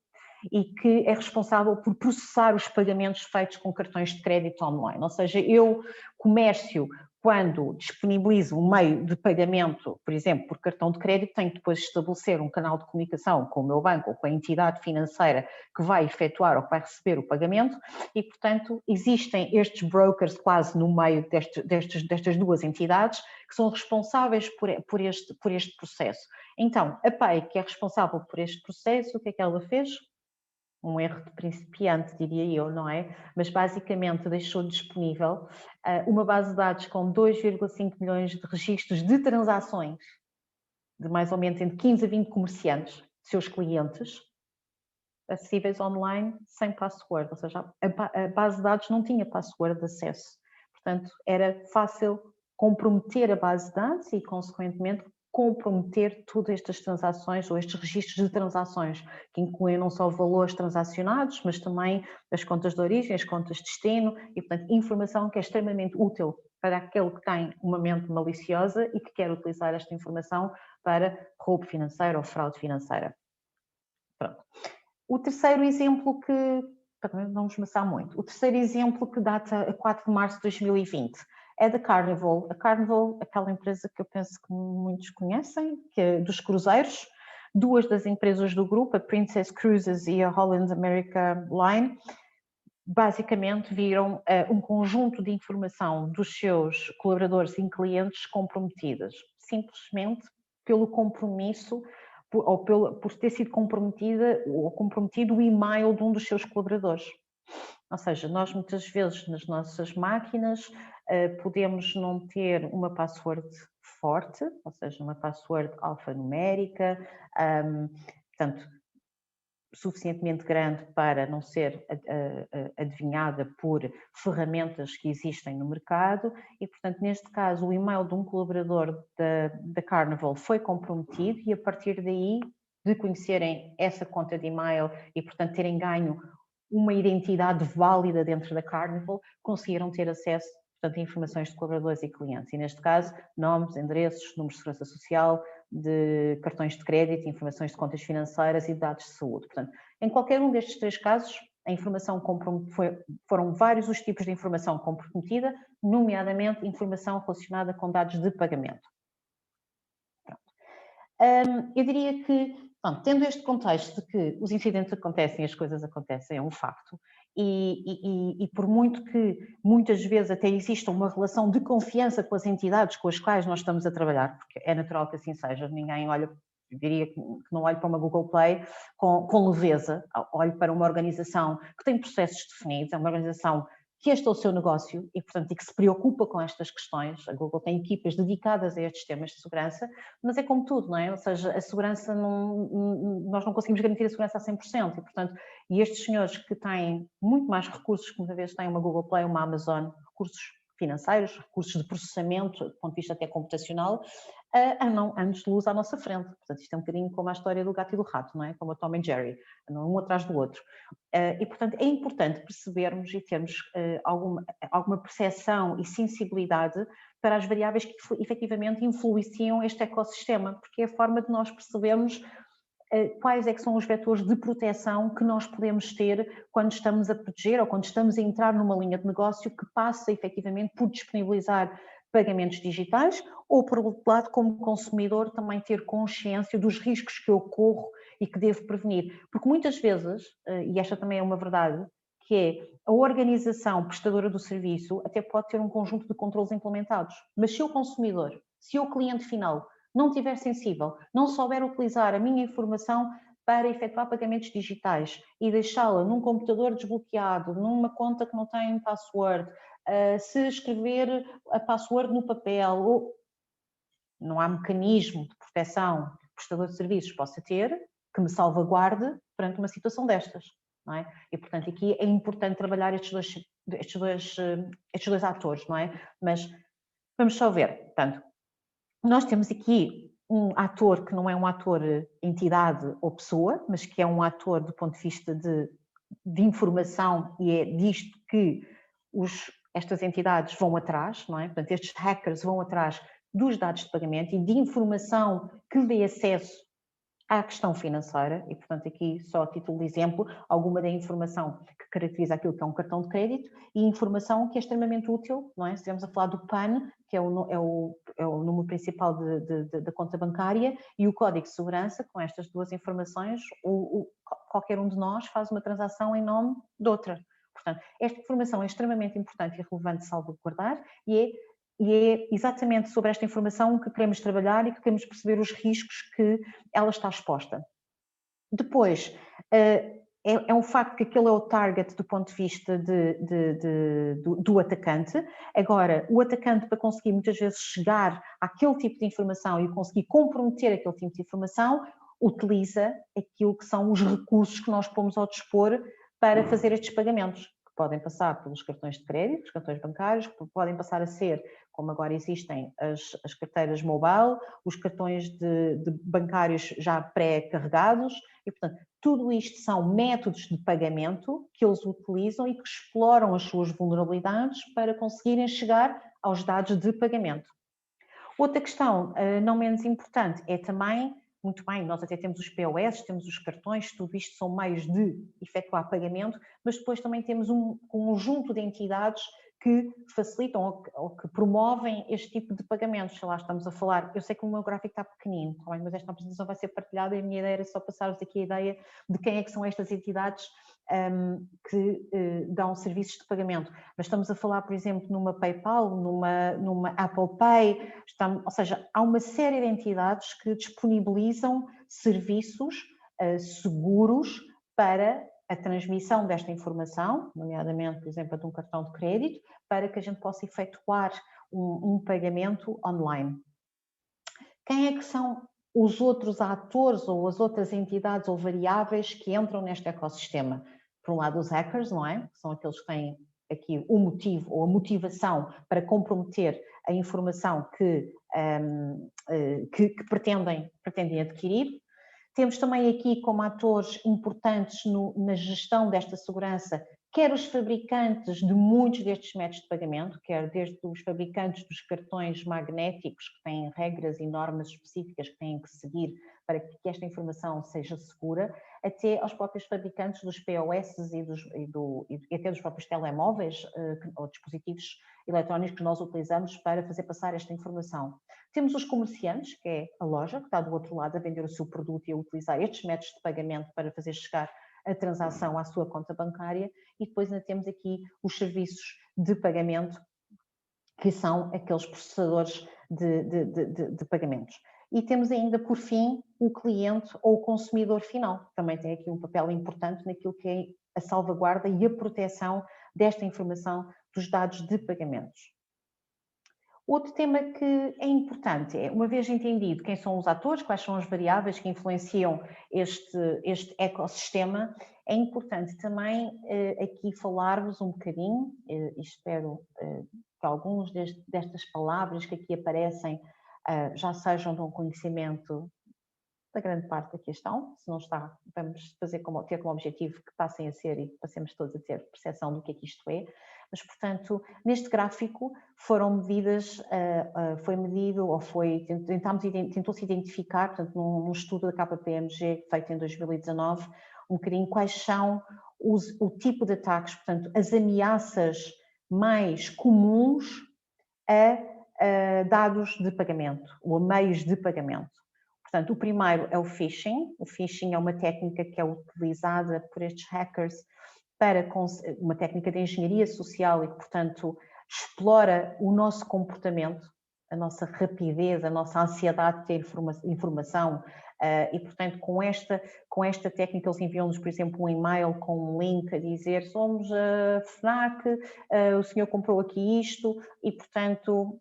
e que é responsável por processar os pagamentos feitos com cartões de crédito online. Ou seja, eu, comércio, quando disponibilizo um meio de pagamento, por exemplo, por cartão de crédito, tenho que depois estabelecer um canal de comunicação com o meu banco ou com a entidade financeira que vai efetuar ou que vai receber o pagamento e, portanto, existem estes brokers quase no meio destas duas entidades que são responsáveis por este processo. Então, a Pay, que é responsável por este processo, o que é que ela fez? Um erro de principiante, diria eu, não é? Mas basicamente deixou disponível uma base de dados com 2,5 milhões de registros de transações de mais ou menos entre 15 a 20 comerciantes, seus clientes, acessíveis online sem password, ou seja, a base de dados não tinha password de acesso. Portanto, era fácil comprometer a base de dados e, consequentemente, comprometer todas estas transações ou estes registros de transações, que incluem não só valores transacionados, mas também as contas de origem, as contas de destino e, portanto, informação que é extremamente útil para aquele que tem uma mente maliciosa e que quer utilizar esta informação para roubo financeiro ou fraude financeira. Pronto. O terceiro exemplo que, para não nos maçar muito, o terceiro exemplo que data a 4 de março de 2020 é da Carnival. A Carnival, aquela empresa que eu penso que muitos conhecem, que é dos cruzeiros. Duas das empresas do grupo, a Princess Cruises e a Holland America Line, basicamente viram um conjunto de informação dos seus colaboradores e clientes comprometidas, simplesmente pelo compromisso ou por ter sido comprometido o e-mail de um dos seus colaboradores. Ou seja, nós muitas vezes nas nossas máquinas podemos não ter uma password forte, ou seja, uma password alfanumérica, portanto, suficientemente grande para não ser adivinhada por ferramentas que existem no mercado e, portanto, neste caso, o e-mail de um colaborador da Carnival foi comprometido e, a partir daí, de conhecerem essa conta de e-mail e, portanto, terem ganho uma identidade válida dentro da Carnival, conseguiram ter acesso, portanto, a informações de colaboradores e clientes. E neste caso, nomes, endereços, números de segurança social, de cartões de crédito, informações de contas financeiras e dados de saúde. Portanto, em qualquer um destes 3 casos, a informação foram vários os tipos de informação comprometida, nomeadamente informação relacionada com dados de pagamento. Eu diria que, bom, tendo este contexto de que os incidentes acontecem, as coisas acontecem, é um facto, e por muito que muitas vezes até exista uma relação de confiança com as entidades com as quais nós estamos a trabalhar, porque é natural que assim seja, ninguém olha, eu diria que não olho para uma Google Play com leveza, olho para uma organização que tem processos definidos, é uma organização que este é o seu negócio e, portanto, e que se preocupa com estas questões. A Google tem equipas dedicadas a estes temas de segurança, mas é como tudo, não é? Ou seja, a segurança, nós não conseguimos garantir a segurança a 100%, e, portanto, e estes senhores que têm muito mais recursos que muitas vezes têm uma Google Play, uma Amazon, recursos financeiros, recursos de processamento, do ponto de vista até computacional, andam anos de luz à nossa frente. Portanto, isto é um bocadinho como a história do gato e do rato, não é? Como a Tom e Jerry, andam um atrás do outro. E, portanto, é importante percebermos e termos alguma percepção e sensibilidade para as variáveis que efetivamente influenciam este ecossistema, porque é a forma de nós percebermos quais é que são os vetores de proteção que nós podemos ter quando estamos a proteger ou quando estamos a entrar numa linha de negócio que passa efetivamente por disponibilizar pagamentos digitais ou, por outro lado, como consumidor, também ter consciência dos riscos que eu corro e que devo prevenir. Porque muitas vezes, e esta também é uma verdade, que é a organização prestadora do serviço até pode ter um conjunto de controles implementados, mas se o consumidor, se o cliente final não estiver sensível, não souber utilizar a minha informação para efetuar pagamentos digitais e deixá-la num computador desbloqueado, numa conta que não tem password, se escrever a password no papel, ou não há mecanismo de proteção que o prestador de serviços possa ter que me salvaguarde perante uma situação destas, não é? E, portanto, aqui é importante trabalhar estes dois atores, não é? Mas vamos só ver, portanto, nós temos aqui um ator que não é um ator entidade ou pessoa, mas que é um ator do ponto de vista de informação, e é disto que estas entidades vão atrás, não é? Portanto, estes hackers vão atrás dos dados de pagamento e de informação que dê acesso à questão financeira, e, portanto, aqui só a título de exemplo, alguma da informação que caracteriza aquilo que é um cartão de crédito e informação que é extremamente útil, não é? Se estivermos a falar do PAN, que é o número principal da conta bancária, e o código de segurança, com estas duas informações, qualquer um de nós faz uma transação em nome de outra. Portanto, esta informação é extremamente importante e relevante de salvaguardar e é exatamente sobre esta informação que queremos trabalhar e que queremos perceber os riscos que ela está exposta. Depois, é um facto que aquele é o target do ponto de vista do atacante. Agora, o atacante, para conseguir muitas vezes chegar àquele tipo de informação e conseguir comprometer aquele tipo de informação, utiliza aquilo que são os recursos que nós pomos ao dispor para fazer estes pagamentos. Podem passar pelos cartões de crédito, os cartões bancários, podem passar a ser, como agora existem, as carteiras mobile, os cartões de bancários já pré-carregados, e, portanto, tudo isto são métodos de pagamento que eles utilizam e que exploram as suas vulnerabilidades para conseguirem chegar aos dados de pagamento. Outra questão, não menos importante, é também, muito bem, nós até temos os POS, temos os cartões, tudo isto são meios de efetuar pagamento, mas depois também temos um conjunto de entidades que facilitam ou que promovem este tipo de pagamentos. Sei lá, estamos a falar, eu sei que o meu gráfico está pequenino, mas esta apresentação vai ser partilhada e a minha ideia era só passar-vos aqui a ideia de quem é que são estas entidades que dão serviços de pagamento. Mas estamos a falar, por exemplo, numa PayPal, numa Apple Pay, ou seja, há uma série de entidades que disponibilizam serviços seguros para a transmissão desta informação, nomeadamente, por exemplo, de um cartão de crédito, para que a gente possa efetuar um pagamento online. Quem é que são os outros atores ou as outras entidades ou variáveis que entram neste ecossistema? Por um lado, os hackers, não é? São aqueles que têm aqui o motivo ou a motivação para comprometer a informação que pretendem adquirir. Temos também aqui como atores importantes na gestão desta segurança, quer os fabricantes de muitos destes métodos de pagamento, quer desde os fabricantes dos cartões magnéticos, que têm regras e normas específicas que têm que seguir para que esta informação seja segura, até aos próprios fabricantes dos POS e até dos próprios telemóveis ou dispositivos eletrónicos que nós utilizamos para fazer passar esta informação. Temos os comerciantes, que é a loja, que está do outro lado a vender o seu produto e a utilizar estes métodos de pagamento para fazer chegar a transação à sua conta bancária, e depois ainda temos aqui os serviços de pagamento, que são aqueles processadores de pagamentos. E temos ainda, por fim, o cliente ou o consumidor final, que também tem aqui um papel importante naquilo que é a salvaguarda e a proteção desta informação dos dados de pagamentos. Outro tema que é importante é, uma vez entendido quem são os atores, quais são as variáveis que influenciam este ecossistema, é importante também aqui falar-vos um bocadinho, e espero que alguns destas palavras que aqui aparecem já sejam de um conhecimento da grande parte da questão. Se não está, vamos ter como objetivo que passem a ser e que passemos todos a ter percepção do que é que isto é. Mas, portanto, neste gráfico foram medidas, foi medido ou tentou-se identificar, portanto, num estudo da KPMG feito em 2019, um bocadinho quais são o tipo de ataques, portanto, as ameaças mais comuns a dados de pagamento, ou a meios de pagamento. Portanto, o primeiro é o phishing. O phishing é uma técnica que é utilizada por estes hackers para uma técnica de engenharia social e que, portanto, explora o nosso comportamento, a nossa rapidez, a nossa ansiedade de ter informação e, portanto, com esta técnica eles enviam-nos, por exemplo, um e-mail com um link a dizer somos a FNAC, o senhor comprou aqui isto e, portanto,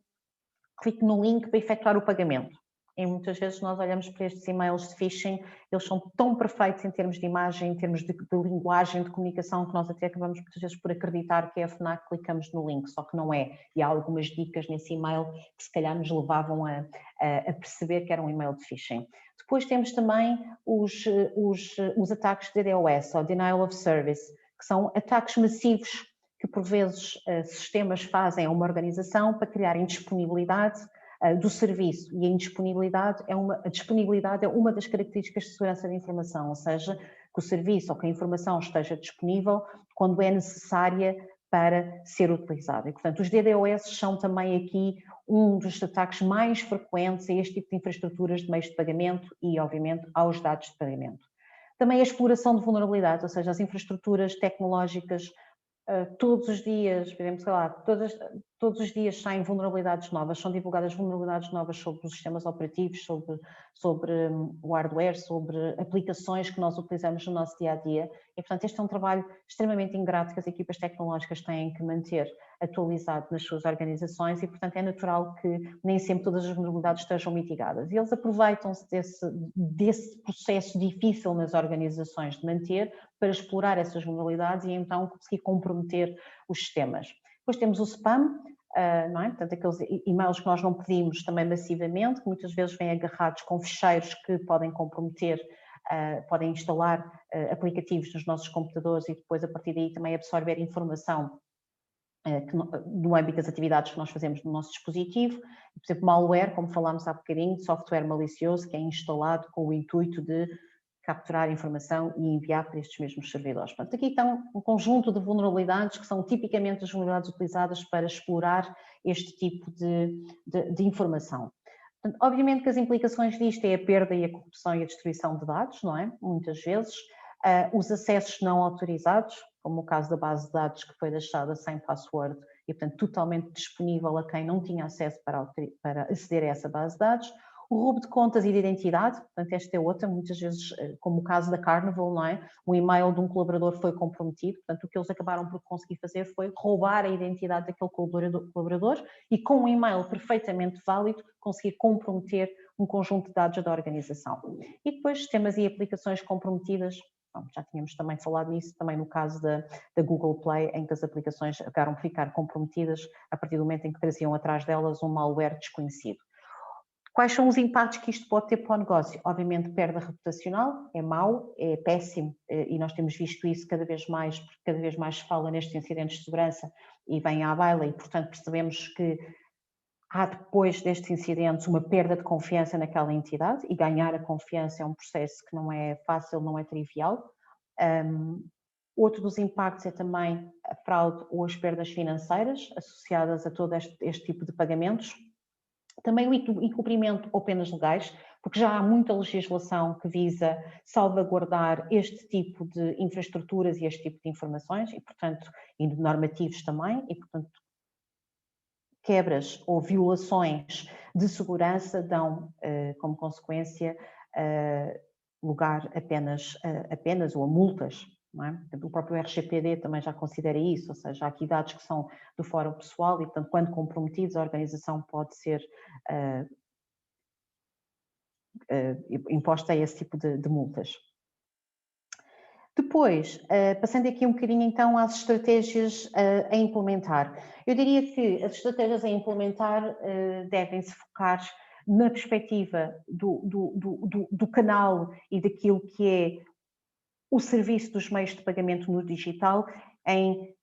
clique no link para efetuar o pagamento. E muitas vezes nós olhamos para estes e-mails de phishing, eles são tão perfeitos em termos de imagem, em termos de linguagem, de comunicação, que nós até acabamos muitas vezes por acreditar que é a FNAC, clicamos no link, só que não é. E há algumas dicas nesse e-mail que se calhar nos levavam a perceber que era um e-mail de phishing. Depois temos também os ataques de DDoS, ou Denial of Service, que são ataques massivos que por vezes sistemas fazem a uma organização para criar indisponibilidade do serviço, e a disponibilidade é uma das características de segurança da informação, ou seja, que o serviço ou que a informação esteja disponível quando é necessária para ser utilizada. E, portanto, os DDoS são também aqui um dos ataques mais frequentes a este tipo de infraestruturas de meios de pagamento e, obviamente, aos dados de pagamento. Também a exploração de vulnerabilidades, ou seja, as infraestruturas tecnológicas todos os dias, por exemplo, sei lá, todos os dias saem vulnerabilidades novas, são divulgadas vulnerabilidades novas sobre os sistemas operativos, sobre o hardware, sobre aplicações que nós utilizamos no nosso dia-a-dia. E, portanto, este é um trabalho extremamente ingrato que as equipas tecnológicas têm que manter atualizado nas suas organizações e, portanto, é natural que nem sempre todas as vulnerabilidades estejam mitigadas. E eles aproveitam-se desse processo difícil nas organizações de manter para explorar essas vulnerabilidades e então conseguir comprometer os sistemas. Depois temos o spam, não é? Portanto, aqueles e-mails que nós não pedimos também massivamente, que muitas vezes vêm agarrados com ficheiros que podem comprometer, podem instalar aplicativos nos nossos computadores e depois a partir daí também absorver informação no âmbito das atividades que nós fazemos no nosso dispositivo. Por exemplo, malware, como falámos há bocadinho, software malicioso que é instalado com o intuito de capturar informação e enviar para estes mesmos servidores. Portanto, aqui estão um conjunto de vulnerabilidades que são tipicamente as vulnerabilidades utilizadas para explorar este tipo de informação. Portanto, obviamente que as implicações disto é a perda e a corrupção e a destruição de dados, não é? Muitas vezes. Os acessos não autorizados, como o caso da base de dados que foi deixada sem password e, portanto, totalmente disponível a quem não tinha acesso para aceder a essa base de dados. O roubo de contas e de identidade, portanto, esta é outra, muitas vezes, como o caso da Carnival, não é? O e-mail de um colaborador foi comprometido, portanto, o que eles acabaram por conseguir fazer foi roubar a identidade daquele colaborador e, com um e-mail perfeitamente válido, conseguir comprometer um conjunto de dados da organização. E depois, sistemas e aplicações comprometidas. Já tínhamos também falado nisso, também no caso da Google Play, em que as aplicações acabaram por ficar comprometidas a partir do momento em que traziam atrás delas um malware desconhecido. Quais são os impactos que isto pode ter para o negócio? Obviamente, perda reputacional, é mau, é péssimo, e nós temos visto isso cada vez mais, porque cada vez mais se fala nestes incidentes de segurança e vem à baila, e portanto percebemos que há depois destes incidentes uma perda de confiança naquela entidade, e ganhar a confiança é um processo que não é fácil, não é trivial. Outro dos impactos é também a fraude ou as perdas financeiras associadas a todo este tipo de pagamentos. Também o incumprimento ou penas legais, porque já há muita legislação que visa salvaguardar este tipo de infraestruturas e este tipo de informações e, portanto, e normativos também, e, portanto, quebras ou violações de segurança dão, como consequência, lugar a penas ou a multas. Não é? O próprio RGPD também já considera isso, ou seja, há aqui dados que são do fórum pessoal e, portanto, quando comprometidos, a organização pode ser imposta a esse tipo de multas. Depois, passando aqui um bocadinho então às estratégias a implementar. Eu diria que as estratégias a implementar devem-se focar na perspectiva do canal e daquilo que é o serviço dos meios de pagamento no digital em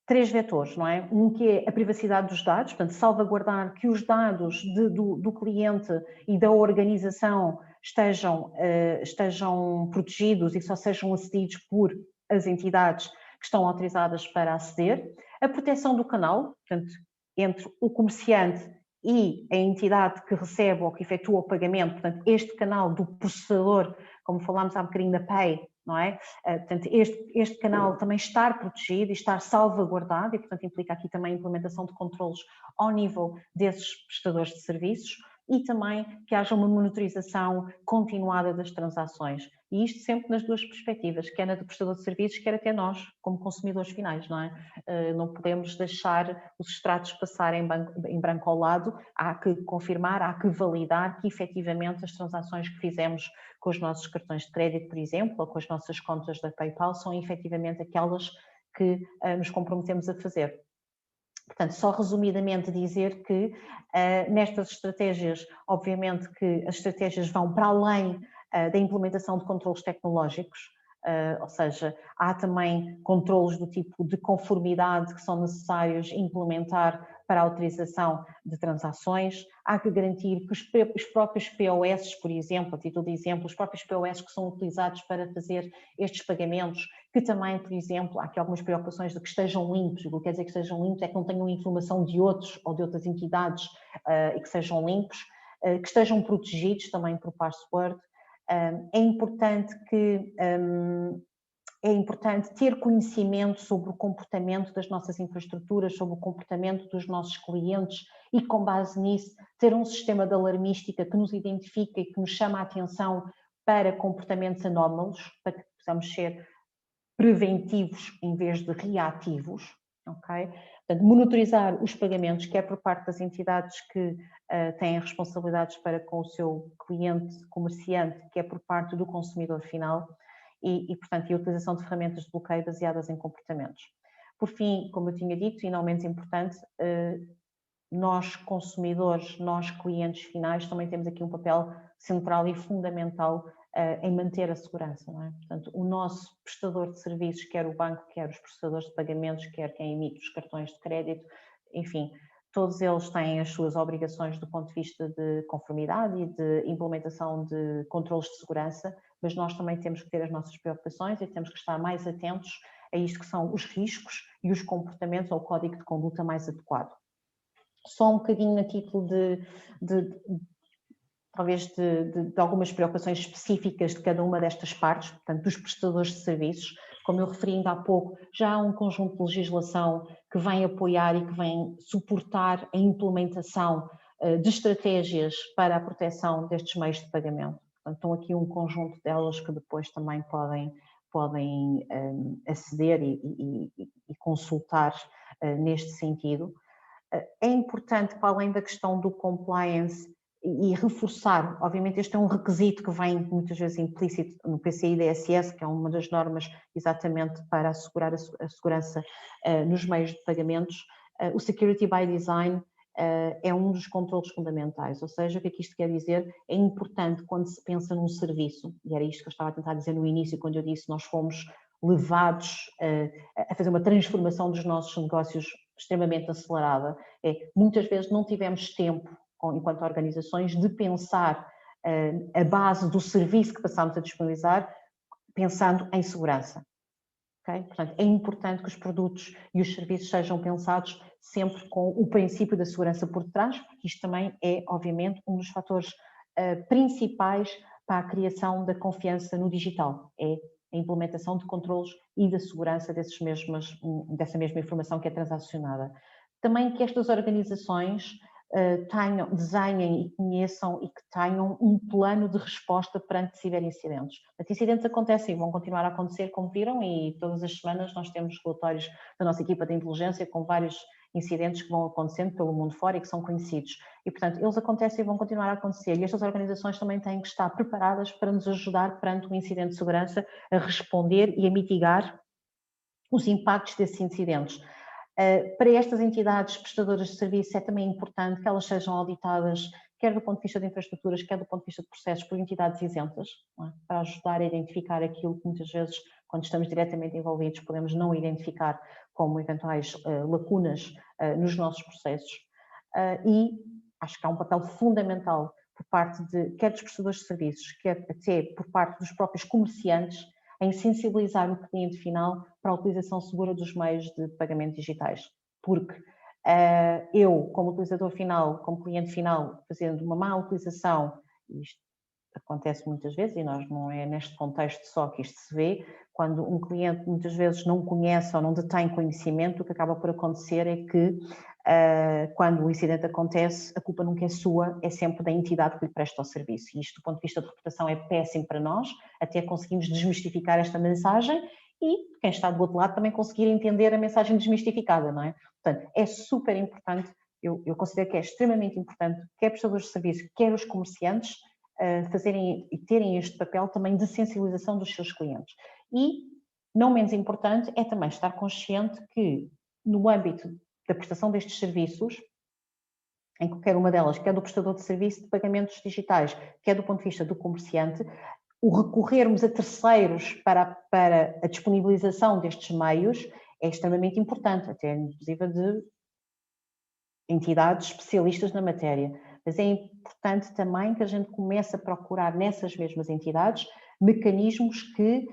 3 vetores, não é? Um que é a privacidade dos dados, portanto, salvaguardar que os dados do cliente e da organização estejam protegidos e só sejam acedidos por as entidades que estão autorizadas para aceder. A proteção do canal, portanto, entre o comerciante e a entidade que recebe ou que efetua o pagamento, portanto, este canal do processador, como falámos há bocadinho da Pay, não é? Portanto, este canal também estar protegido e estar salvaguardado e, portanto, implica aqui também a implementação de controlos ao nível desses prestadores de serviços e também que haja uma monitorização continuada das transações. E isto sempre nas duas perspectivas, quer na do prestador de serviços, quer até nós, como consumidores finais, não é? Não podemos deixar os extratos passarem em branco ao lado, há que confirmar, há que validar que efetivamente as transações que fizemos com os nossos cartões de crédito, por exemplo, ou com as nossas contas da PayPal, são efetivamente aquelas que nos comprometemos a fazer. Portanto, só resumidamente dizer que nestas estratégias, obviamente que as estratégias vão para além da implementação de controlos tecnológicos, ou seja, há também controlos do tipo de conformidade que são necessários implementar para a autorização de transações. Há que garantir que os próprios POS, por exemplo, a título de exemplo, os próprios POS que são utilizados para fazer estes pagamentos, que também, por exemplo, há aqui algumas preocupações de que estejam limpos. O que quer dizer que estejam limpos é que não tenham informação de outros ou de outras entidades e que sejam limpos, que estejam protegidos também por password. É importante ter conhecimento sobre o comportamento das nossas infraestruturas, sobre o comportamento dos nossos clientes e, com base nisso, ter um sistema de alarmística que nos identifica e que nos chama a atenção para comportamentos anómalos, para que possamos ser preventivos em vez de reativos, ok? Portanto, monitorizar os pagamentos, quer por parte das entidades que têm responsabilidades para com o seu cliente, comerciante, quer por parte do consumidor final e portanto, a utilização de ferramentas de bloqueio baseadas em comportamentos. Por fim, como eu tinha dito, e não menos importante, nós consumidores, nós clientes finais, também temos aqui um papel central e fundamental em manter a segurança, não é? Portanto, o nosso prestador de serviços, quer o banco, quer os processadores de pagamentos, quer quem emite os cartões de crédito, enfim, todos eles têm as suas obrigações do ponto de vista de conformidade e de implementação de controles de segurança, mas nós também temos que ter as nossas preocupações e temos que estar mais atentos a isto que são os riscos e os comportamentos ou o código de conduta mais adequado. Só um bocadinho a título talvez de algumas preocupações específicas de cada uma destas partes, portanto, dos prestadores de serviços. Como eu referi ainda há pouco, já há um conjunto de legislação que vem apoiar e que vem suportar a implementação de estratégias para a proteção destes meios de pagamento. Portanto, estão aqui um conjunto delas que depois também podem aceder e consultar neste sentido. É importante, para além da questão do compliance, e reforçar, obviamente este é um requisito que vem muitas vezes implícito no PCI DSS, que é uma das normas exatamente para assegurar a segurança nos meios de pagamentos. O Security by Design é um dos controlos fundamentais, ou seja, o que é que isto quer dizer? É importante quando se pensa num serviço, e era isto que eu estava a tentar dizer no início, quando eu disse nós fomos levados a fazer uma transformação dos nossos negócios extremamente acelerada, muitas vezes não tivemos tempo, enquanto organizações, de pensar a base do serviço que passámos a disponibilizar, pensando em segurança. Okay? Portanto, é importante que os produtos e os serviços sejam pensados sempre com o princípio da segurança por trás, porque isto também é, obviamente, um dos fatores principais para a criação da confiança no digital, é a implementação de controlos e da segurança dessa mesma informação que é transacionada. Também que estas organizações desenhem e conheçam e que tenham um plano de resposta perante ciberincidentes. Incidentes acontecem e vão continuar a acontecer, como viram, e todas as semanas nós temos relatórios da nossa equipa de inteligência com vários incidentes que vão acontecendo pelo mundo fora e que são conhecidos. E, portanto, eles acontecem e vão continuar a acontecer. E estas organizações também têm que estar preparadas para nos ajudar perante um incidente de segurança a responder e a mitigar os impactos desses incidentes. Para estas entidades prestadoras de serviço é também importante que elas sejam auditadas, quer do ponto de vista de infraestruturas, quer do ponto de vista de processos, por entidades isentas, para ajudar a identificar aquilo que muitas vezes, quando estamos diretamente envolvidos, podemos não identificar como eventuais lacunas nos nossos processos. E acho que há um papel fundamental por parte quer dos prestadores de serviços, quer até por parte dos próprios comerciantes, em sensibilizar o cliente final para a utilização segura dos meios de pagamento digitais. Porque eu, como utilizador final, como cliente final, fazendo uma má utilização, isto acontece muitas vezes, e nós não é neste contexto só que isto se vê, quando um cliente muitas vezes não conhece ou não detém conhecimento, o que acaba por acontecer é que quando o incidente acontece, a culpa nunca é sua, é sempre da entidade que lhe presta o serviço. E isto, do ponto de vista de reputação, é péssimo para nós, até conseguimos desmistificar esta mensagem e quem está do outro lado também conseguir entender a mensagem desmistificada, não é? Portanto, é super importante, eu considero que é extremamente importante, quer prestadores de serviço, quer os comerciantes, fazerem e terem este papel também de sensibilização dos seus clientes. E, não menos importante, é também estar consciente que, no âmbito da prestação destes serviços, em qualquer uma delas, quer do prestador de serviço de pagamentos digitais, quer do ponto de vista do comerciante, o recorrermos a terceiros para a disponibilização destes meios é extremamente importante, até inclusive de entidades especialistas na matéria. Mas é importante também que a gente comece a procurar nessas mesmas entidades mecanismos que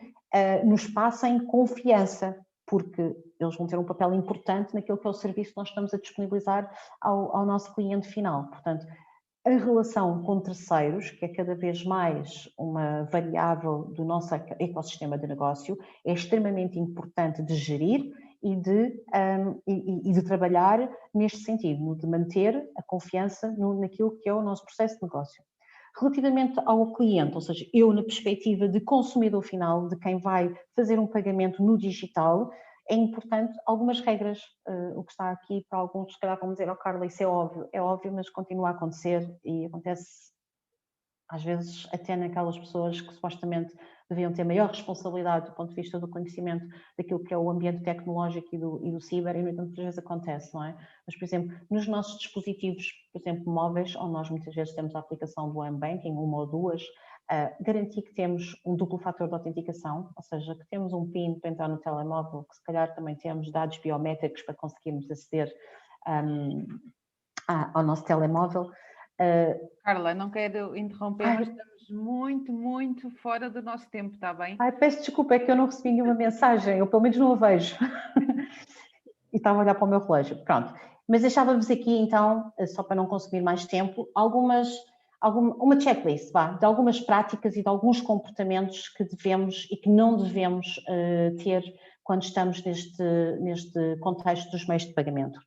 nos passem confiança, porque eles vão ter um papel importante naquilo que é o serviço que nós estamos a disponibilizar ao nosso cliente final. Portanto, a relação com terceiros, que é cada vez mais uma variável do nosso ecossistema de negócio, é extremamente importante de gerir e de trabalhar neste sentido, de manter a confiança naquilo que é o nosso processo de negócio. Relativamente ao cliente, ou seja, eu na perspectiva de consumidor final, de quem vai fazer um pagamento no digital, é importante algumas regras. O que está aqui para alguns, se calhar vão dizer, Carla, isso é óbvio, mas continua a acontecer e acontece às vezes até naquelas pessoas que supostamente deviam ter maior responsabilidade do ponto de vista do conhecimento daquilo que é o ambiente tecnológico e do ciber, e muitas vezes acontece, não é? Mas, por exemplo, nos nossos dispositivos, por exemplo, móveis, onde nós muitas vezes temos a aplicação do M-Banking, uma ou duas, garantir que temos um duplo fator de autenticação, ou seja, que temos um PIN para entrar no telemóvel, que se calhar também temos dados biométricos para conseguirmos aceder ao nosso telemóvel. Carla, não quero interromper, mas estamos muito, muito fora do nosso tempo, está bem? Peço desculpa, é que eu não recebi nenhuma mensagem, eu pelo menos não a vejo. E estava a olhar para o meu relógio. Pronto. Mas deixava-vos aqui, então, só para não consumir mais tempo, uma checklist, de algumas práticas e de alguns comportamentos que devemos e que não devemos ter quando estamos neste contexto dos meios de pagamento.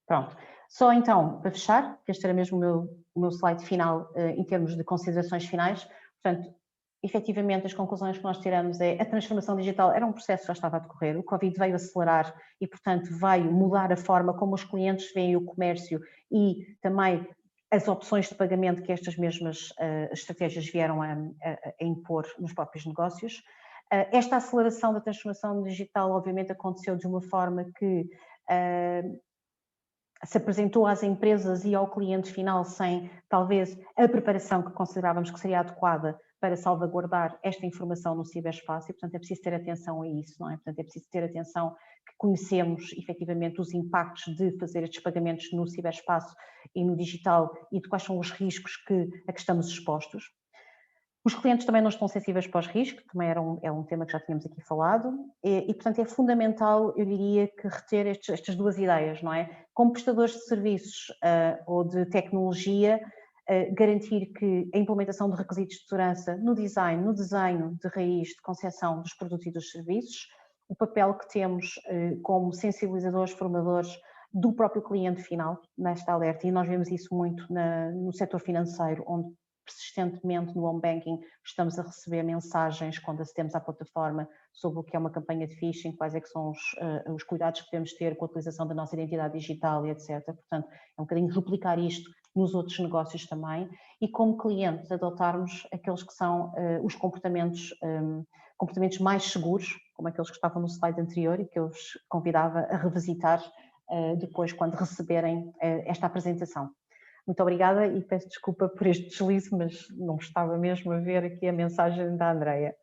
Pronto. Só então, para fechar, que este era mesmo o meu slide final em termos de considerações finais, portanto, efetivamente as conclusões que nós tiramos a transformação digital era um processo que já estava a decorrer, o Covid veio acelerar e, portanto, veio mudar a forma como os clientes veem o comércio e também as opções de pagamento que estas mesmas estratégias vieram a impor nos próprios negócios. Esta aceleração da transformação digital, obviamente, aconteceu de uma forma que se apresentou às empresas e ao cliente final sem, talvez, a preparação que considerávamos que seria adequada para salvaguardar esta informação no ciberespaço e, portanto, é preciso ter atenção a isso, não é? Portanto, é preciso ter atenção que conhecemos, efetivamente, os impactos de fazer estes pagamentos no ciberespaço e no digital e de quais são os riscos a que estamos expostos. Os clientes também não estão sensíveis para os riscos, também é um tema que já tínhamos aqui falado, e portanto é fundamental, eu diria, que reter estas duas ideias, não é? Como prestadores de serviços ou de tecnologia, garantir que a implementação de requisitos de segurança no desenho de raiz de concepção dos produtos e dos serviços, o papel que temos como sensibilizadores, formadores do próprio cliente final nesta alerta, e nós vemos isso muito no setor financeiro, onde persistentemente no home banking estamos a receber mensagens quando acedemos à plataforma sobre o que é uma campanha de phishing, quais é que são os cuidados que devemos ter com a utilização da nossa identidade digital e etc. Portanto, é um bocadinho replicar isto nos outros negócios também e como clientes adotarmos aqueles que são os comportamentos mais seguros, como aqueles que estavam no slide anterior e que eu vos convidava a revisitar depois quando receberem esta apresentação. Muito obrigada e peço desculpa por este deslize, mas não estava mesmo a ver aqui a mensagem da Andreia.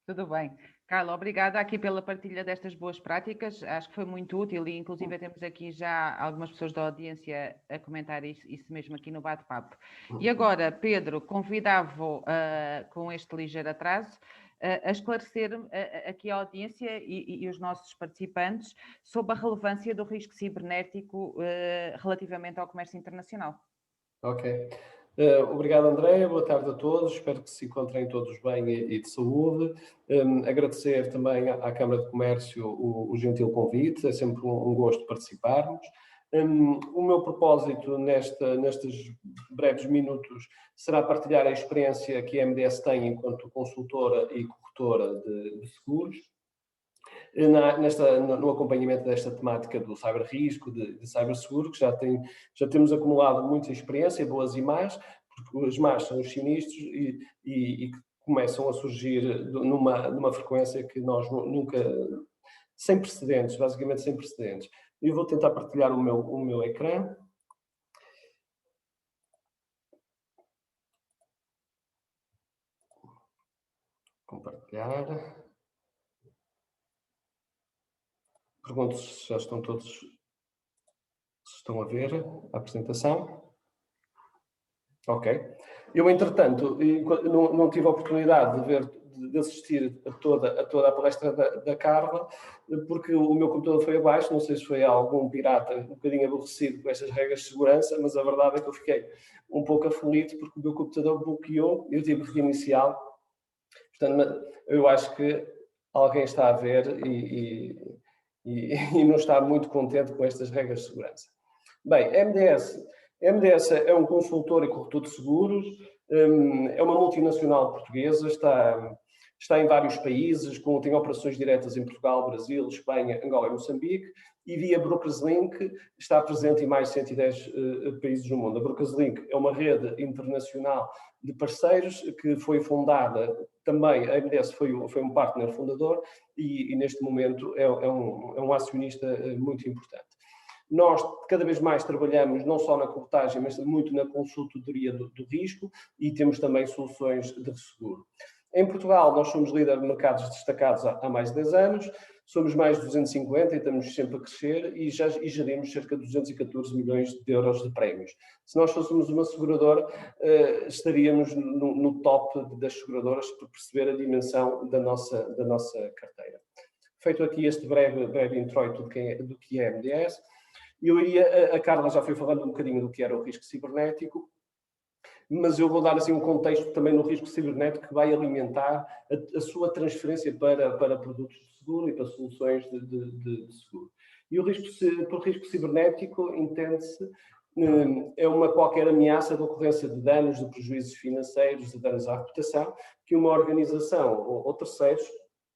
Tudo bem. Carla, obrigada aqui pela partilha destas boas práticas, acho que foi muito útil e inclusive temos aqui já algumas pessoas da audiência a comentar isso mesmo aqui no bate-papo. E agora, Pedro, convidava-o com este ligeiro atraso a esclarecer aqui a audiência e os nossos participantes sobre a relevância do risco cibernético relativamente ao comércio internacional. Ok. Obrigado, Andréia. Boa tarde a todos. Espero que se encontrem todos bem e de saúde. Agradecer também à Câmara de Comércio o gentil convite. É sempre um gosto participarmos. O meu propósito nestes breves minutos será partilhar a experiência que a MDS tem enquanto consultora e corretora de seguros. No acompanhamento desta temática do cyberrisco, de ciberseguro, que já temos acumulado muita experiência, boas e más, porque as más são os sinistros e que começam a surgir numa frequência que nós nunca, sem precedentes, basicamente sem precedentes. Eu vou tentar partilhar o meu ecrã. Compartilhar. Pergunto se já estão todos, se estão a ver a apresentação. Ok. Eu, entretanto, não tive a oportunidade de assistir a toda a palestra da Carla, porque o meu computador foi abaixo, não sei se foi algum pirata um bocadinho aborrecido com estas regras de segurança, mas a verdade é que eu fiquei um pouco aflito porque o meu computador bloqueou, eu tive que reiniciá-lo. Portanto, eu acho que alguém está a ver e não está muito contente com estas regras de segurança. Bem, a MDS é um consultor e corretor de seguros, é uma multinacional portuguesa, está em vários países, tem operações diretas em Portugal, Brasil, Espanha, Angola e Moçambique, e via BrokersLink está presente em mais de 110 países do mundo. A BrokersLink é uma rede internacional de parceiros que foi fundada também, a MDS foi um partner fundador e neste momento é um acionista muito importante. Nós cada vez mais trabalhamos não só na corretagem, mas muito na consultoria do risco e temos também soluções de seguro. Em Portugal, nós somos líder de mercados destacados há mais de 10 anos, somos mais de 250 e estamos sempre a crescer e gerimos cerca de 214 milhões de euros de prémios. Se nós fôssemos uma seguradora, estaríamos no top das seguradoras para perceber a dimensão da nossa carteira. Feito aqui este breve introito do que é a MDS, a Carla já foi falando um bocadinho do que era o risco cibernético, mas eu vou dar assim um contexto também no risco cibernético que vai alimentar a sua transferência para produtos de seguro e para soluções de seguro. E por risco cibernético entende-se qualquer ameaça de ocorrência de danos, de prejuízos financeiros, de danos à reputação, que uma organização ou terceiros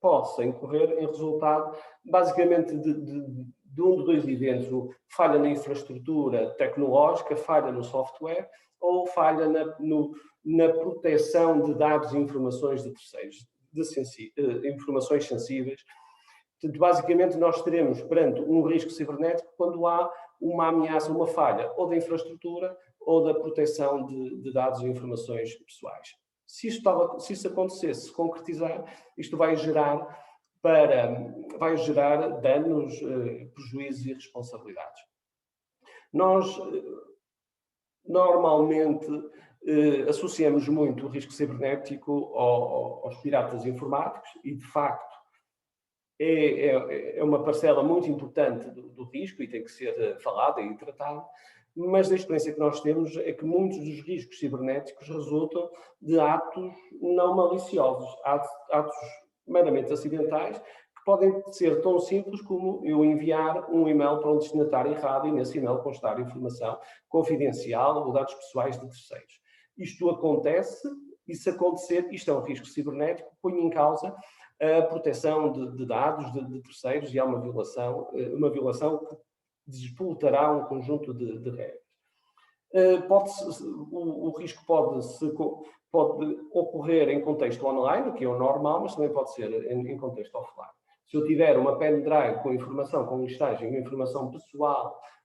possa incorrer em resultado basicamente de um de dois eventos: falha na infraestrutura tecnológica, falha no software ou falha na proteção de dados e informações de terceiros, informações sensíveis, Portanto, basicamente, nós estaremos perante um risco cibernético quando há uma ameaça, uma falha, ou da infraestrutura, ou da proteção de dados e informações pessoais. Se isso acontecer, se concretizar, isto vai gerar danos, prejuízos e responsabilidades. Nós, normalmente, associamos muito o risco cibernético aos piratas informáticos e, de facto, é uma parcela muito importante do risco e tem que ser falada e tratada, mas a experiência que nós temos é que muitos dos riscos cibernéticos resultam de atos não maliciosos, atos meramente acidentais, que podem ser tão simples como eu enviar um e-mail para um destinatário errado e nesse e-mail constar informação confidencial ou dados pessoais de terceiros. Isto acontece, e se acontecer, isto é um risco cibernético, põe em causa a proteção de dados de terceiros e há uma violação que despoltará um conjunto de regras. O risco pode ocorrer em contexto online, que é o normal, mas também pode ser em contexto offline. Se eu tiver uma pendrive com informação, com listagem, informação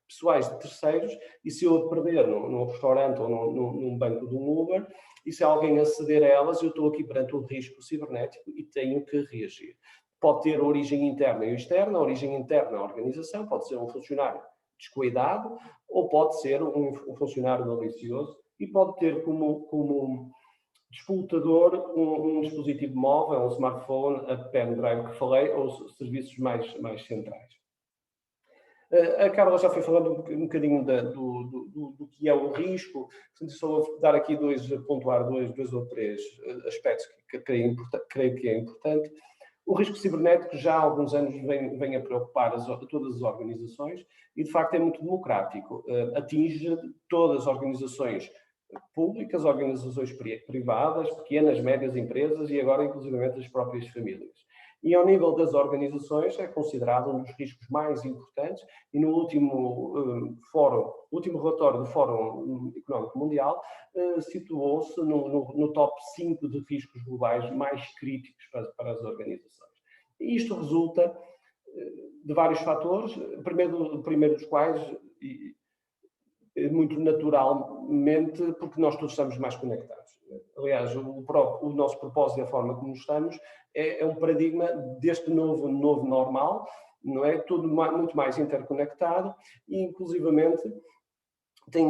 pessoais de terceiros, e se eu perder num restaurante ou num banco de um Uber, e se alguém aceder a elas, eu estou aqui perante um risco cibernético e tenho que reagir. Pode ter origem interna e externa. A origem interna, a organização, pode ser um funcionário descuidado ou pode ser um funcionário malicioso e pode ter como despoltador um dispositivo móvel, um smartphone, a pendrive que falei, ou serviços mais centrais. A Carla já foi falando um bocadinho do que é o risco, portanto, só vou dar aqui pontuar dois ou três aspectos que creio que é importante. O risco cibernético já há alguns anos vem a preocupar todas as organizações e, de facto, é muito democrático. Atinge todas as organizações públicas, organizações privadas, pequenas, médias empresas e agora, inclusivamente, as próprias famílias. E, ao nível das organizações, é considerado um dos riscos mais importantes e no último relatório do Fórum Económico Mundial situou-se no top 5 de riscos globais mais críticos para as organizações. E isto resulta de vários fatores, o primeiro dos quais, muito naturalmente, porque nós todos estamos mais conectados. Aliás, o nosso propósito e a forma como estamos é um paradigma deste novo normal, não é? Tudo muito mais interconectado e, inclusivamente, tem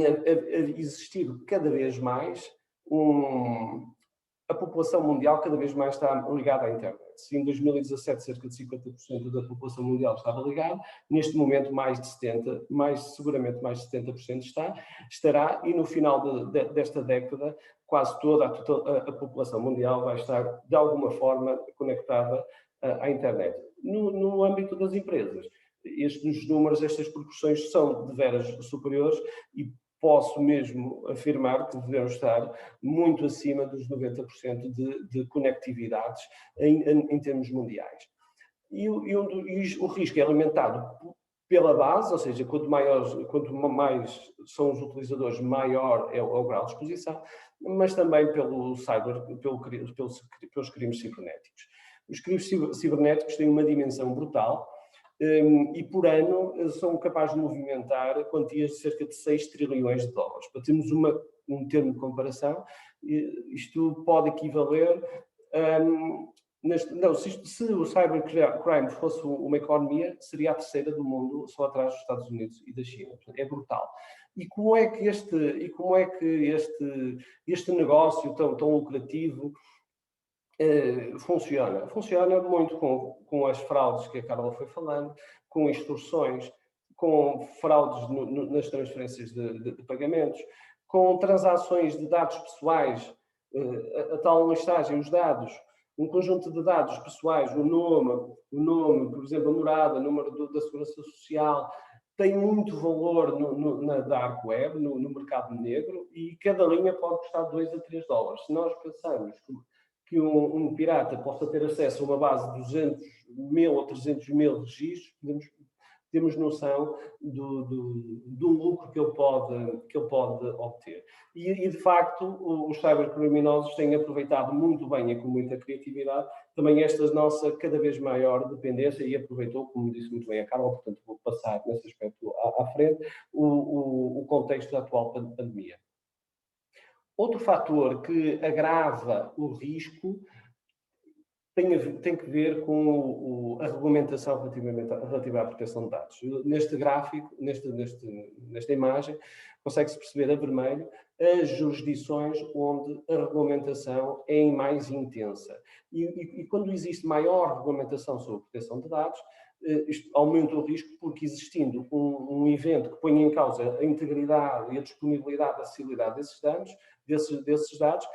existido cada vez mais a população mundial cada vez mais está ligada à internet. Se em 2017 cerca de 50% da população mundial estava ligada, neste momento seguramente mais de 70% estará, e no final desta década quase toda a população mundial vai estar de alguma forma conectada à internet. No âmbito das empresas, estes números, estas proporções são de veras superiores e posso mesmo afirmar que devemos estar muito acima dos 90% de conectividades em termos mundiais. E o risco é alimentado pela base, ou seja, quanto mais são os utilizadores, maior é o grau de exposição, mas também pelos crimes cibernéticos. Os crimes cibernéticos têm uma dimensão brutal, e por ano são capazes de movimentar quantias de cerca de 6 trilhões de dólares. Para termos um termo de comparação, isto pode equivaler se o cybercrime fosse uma economia, seria a terceira do mundo, só atrás dos Estados Unidos e da China. É brutal. E como é que este negócio tão lucrativo funciona? Funciona muito com as fraudes que a Carla foi falando, com extorsões, com fraudes nas transferências de pagamentos, com transações de dados pessoais, a tal listagem, os dados, um conjunto de dados pessoais, o nome, por exemplo, a morada, o número da segurança social, tem muito valor na dark web, no mercado negro, e cada linha pode custar 2 a 3 dólares. Se nós pensamos que um pirata possa ter acesso a uma base de 200 mil ou 300 mil registros, temos noção do lucro que ele pode obter. E de facto, os cybercriminosos têm aproveitado muito bem e com muita criatividade também esta nossa cada vez maior dependência e aproveitou, como disse muito bem a Carla, portanto vou passar nesse aspecto à frente, o contexto da atual pandemia. Outro fator que agrava o risco tem que ver com a regulamentação relativa à proteção de dados. Neste gráfico, nesta imagem, consegue-se perceber a vermelho as jurisdições onde a regulamentação é mais intensa. E quando existe maior regulamentação sobre a proteção de dados, isto aumenta o risco porque existindo um evento que põe em causa a integridade e a disponibilidade, a acessibilidade desses dados,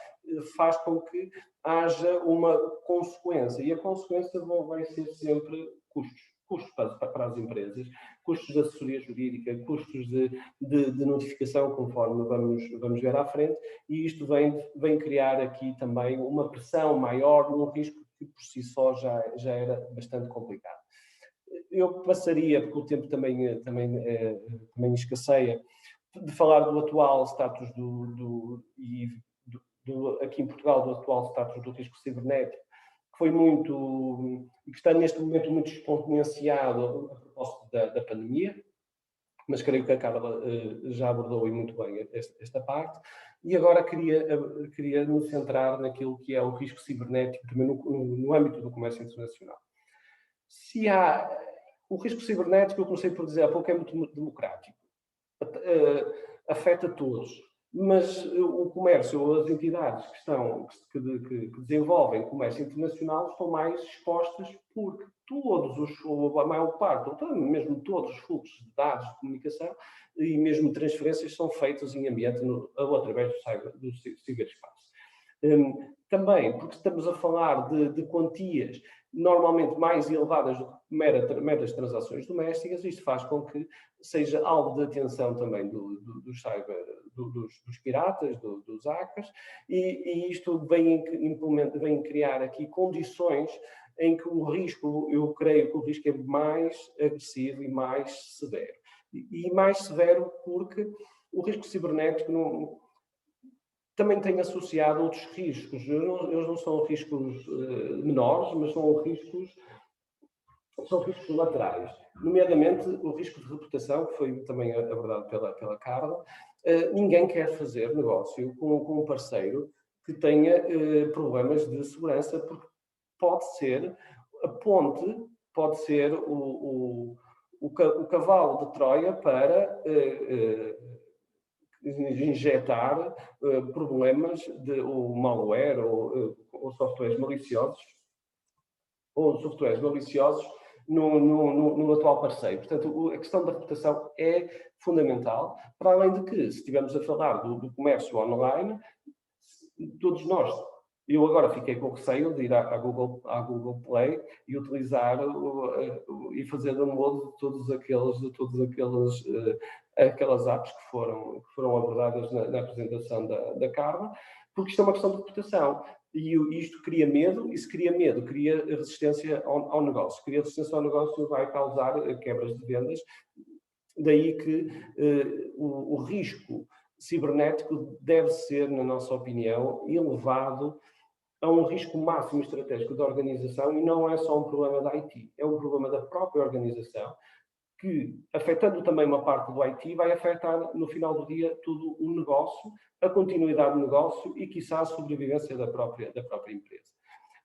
faz com que haja uma consequência. E a consequência vai ser sempre custos para as empresas, custos de assessoria jurídica, custos de notificação, conforme vamos ver à frente, e isto vem criar aqui também uma pressão maior num risco que por si só já era bastante complicado. Eu passaria, porque o tempo também escasseia, de falar do atual status aqui em Portugal, do atual status do risco cibernético, que foi muito, e que está neste momento muito exponenciado a propósito da pandemia, mas creio que a Carla já abordou e muito bem esta parte, e agora queria me centrar naquilo que é o risco cibernético também no âmbito do comércio internacional. O risco cibernético, eu comecei por dizer há pouco, é muito democrático. Afeta todos, mas o comércio ou as entidades que desenvolvem comércio internacional estão mais expostas porque ou a maior parte, ou mesmo todos os fluxos de dados de comunicação e mesmo transferências são feitos em ambiente ou através do ciberespaço. Também porque estamos a falar de quantias normalmente mais elevadas do que meras transações domésticas, isto faz com que seja alvo de atenção também dos piratas, dos hackers, e isto vem criar aqui condições em que o risco, eu creio que o risco é mais agressivo e mais severo. E mais severo porque o risco cibernético também tem associado outros riscos. Eles não são riscos menores, mas são riscos laterais. Nomeadamente, o risco de reputação, que foi também abordado pela Carla. Ninguém quer fazer negócio com um parceiro que tenha problemas de segurança, porque pode ser a ponte, pode ser o cavalo de Troia para injetar problemas ou malware ou softwares maliciosos no atual parceiro. Portanto, a questão da reputação é fundamental, para além de que, se estivermos a falar do comércio online, todos nós, eu agora fiquei com receio de ir à Google Play e utilizar e fazer download de todas aquelas apps que foram abordadas na apresentação da Carla, porque isto é uma questão de reputação. E isto cria medo, e se cria medo, cria resistência ao negócio. Cria resistência ao negócio vai causar quebras de vendas. Daí que o risco cibernético deve ser, na nossa opinião, elevado a um risco máximo estratégico da organização, e não é só um problema da IT, é um problema da própria organização, que, afetando também uma parte do IT, vai afetar, no final do dia, todo o negócio, a continuidade do negócio e, quiçá, a sobrevivência da própria empresa.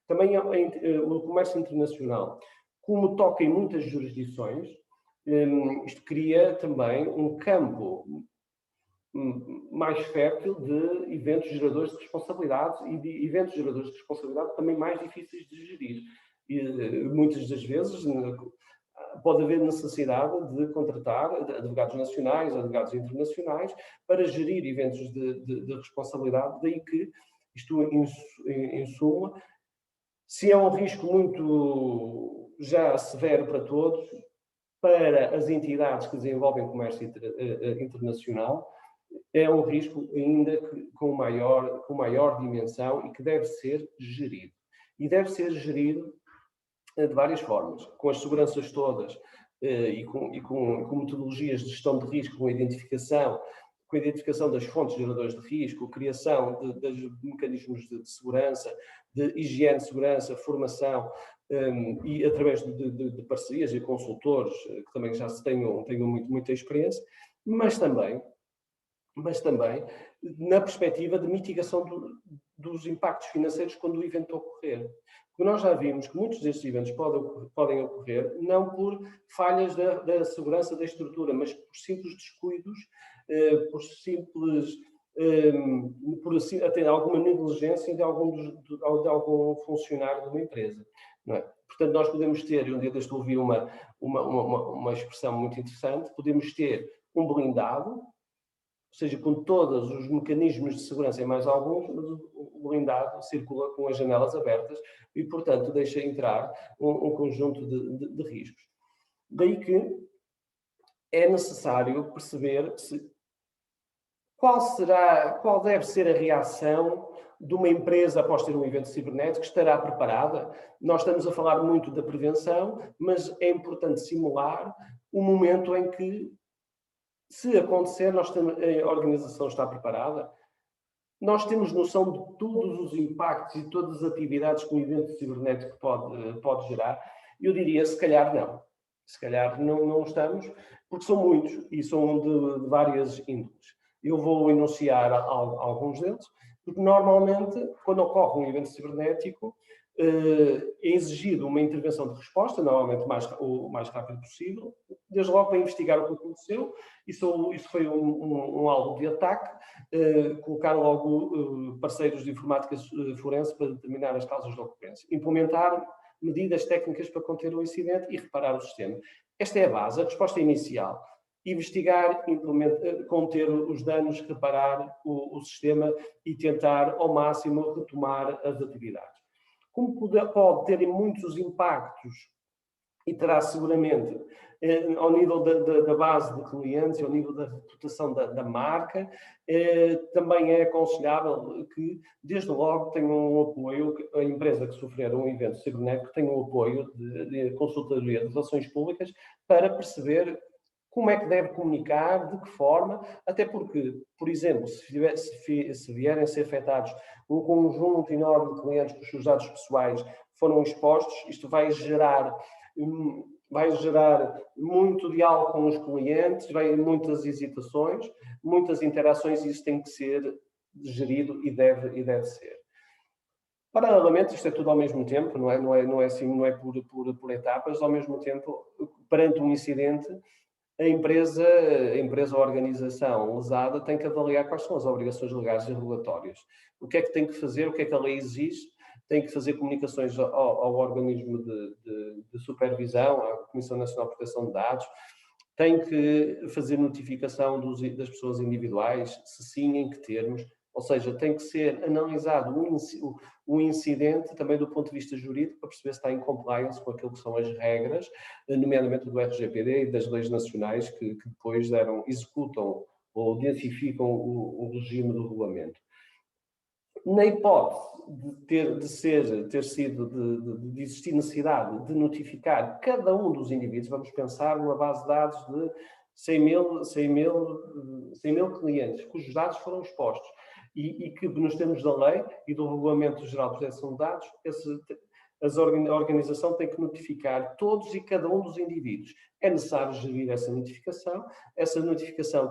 Também o comércio internacional, como toca em muitas jurisdições, isto cria também um campo mais fértil de eventos geradores de responsabilidades e de eventos geradores de responsabilidade também mais difíceis de gerir. E muitas das vezes pode haver necessidade de contratar advogados nacionais, advogados internacionais, para gerir eventos de responsabilidade, daí que isto, em suma, se é um risco muito já severo para todos, para as entidades que desenvolvem comércio internacional, é um risco ainda com maior dimensão e que deve ser gerido. E deve ser gerido de várias formas, com as seguranças todas e com metodologias de gestão de risco, com a identificação das fontes geradoras de risco, criação de mecanismos de segurança, de higiene, segurança, formação, e através de parcerias e consultores que também já tenham muita experiência, mas também na perspectiva de mitigação dos impactos financeiros quando o evento ocorrer. Porque nós já vimos que muitos destes eventos podem ocorrer não por falhas da segurança da estrutura, mas por simples descuidos, por até alguma negligência de algum funcionário de uma empresa. Não é? Portanto, nós podemos ter, um dia deste ouvi uma expressão muito interessante, podemos ter um blindado, ou seja, com todos os mecanismos de segurança e mais alguns, mas o blindado circula com as janelas abertas e, portanto, deixa entrar um conjunto de riscos. Daí que é necessário perceber qual deve ser a reação de uma empresa após ter um evento cibernético. Estará preparada? Nós estamos a falar muito da prevenção, mas é importante simular o momento em que, se acontecer, a organização está preparada. Nós temos noção de todos os impactos e todas as atividades que um evento cibernético pode gerar? Eu diria, se calhar não. Se calhar não estamos, porque são muitos e são de várias índoles. Eu vou enunciar alguns deles, porque normalmente, quando ocorre um evento cibernético, é exigido uma intervenção de resposta, normalmente o mais rápido possível, desde logo para investigar o que aconteceu. Isso foi um alvo de ataque, colocar logo parceiros de informática forense para determinar as causas da ocorrência, implementar medidas técnicas para conter o incidente e reparar o sistema. Esta é a base, a resposta inicial. Investigar, conter os danos, reparar o sistema e tentar ao máximo retomar as atividades. Como pode ter muitos impactos e terá seguramente ao nível da base de clientes, ao nível da reputação da marca, também é aconselhável que, desde logo, tenham um apoio, a empresa que sofrer um evento cibernético tenha um apoio de consultoria de relações públicas para perceber como é que deve comunicar, de que forma, até porque, por exemplo, se vierem a ser afetados um conjunto enorme de clientes que os seus dados pessoais foram expostos, isto vai gerar muito diálogo com os clientes, muitas hesitações, muitas interações, e isso tem que ser gerido e deve ser. Paralelamente, isto é tudo ao mesmo tempo, não é assim, não é por etapas, ao mesmo tempo, perante um incidente, a empresa ou a organização lesada tem que avaliar quais são as obrigações legais e regulatórias. O que é que tem que fazer, o que é que a lei exige, tem que fazer comunicações ao organismo de supervisão, à Comissão Nacional de Proteção de Dados, tem que fazer notificação das pessoas individuais, se sim, em que termos, ou seja, tem que ser analisado o incidente também do ponto de vista jurídico para perceber se está em compliance com aquilo que são as regras, nomeadamente do RGPD e das leis nacionais que depois executam ou densificam o regime do regulamento. Na hipótese de existir necessidade de notificar cada um dos indivíduos, vamos pensar numa base de dados de 100 mil clientes cujos dados foram expostos e que, nos termos da lei e do Regulamento Geral de Proteção de Dados, a organização tem que notificar todos e cada um dos indivíduos. É necessário gerir essa notificação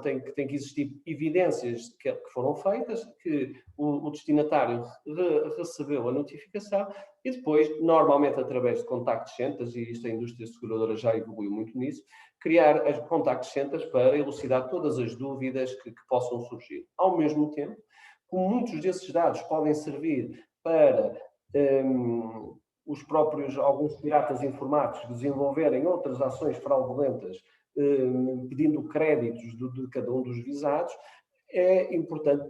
tem que existir evidências que foram feitas, que o destinatário recebeu a notificação e depois, normalmente através de contact centers, e isto a indústria seguradora já evoluiu muito nisso, criar as contact centers para elucidar todas as dúvidas que possam surgir. Ao mesmo tempo, como muitos desses dados podem servir para alguns piratas informáticos desenvolverem outras ações fraudulentas, pedindo créditos de cada um dos visados, é importante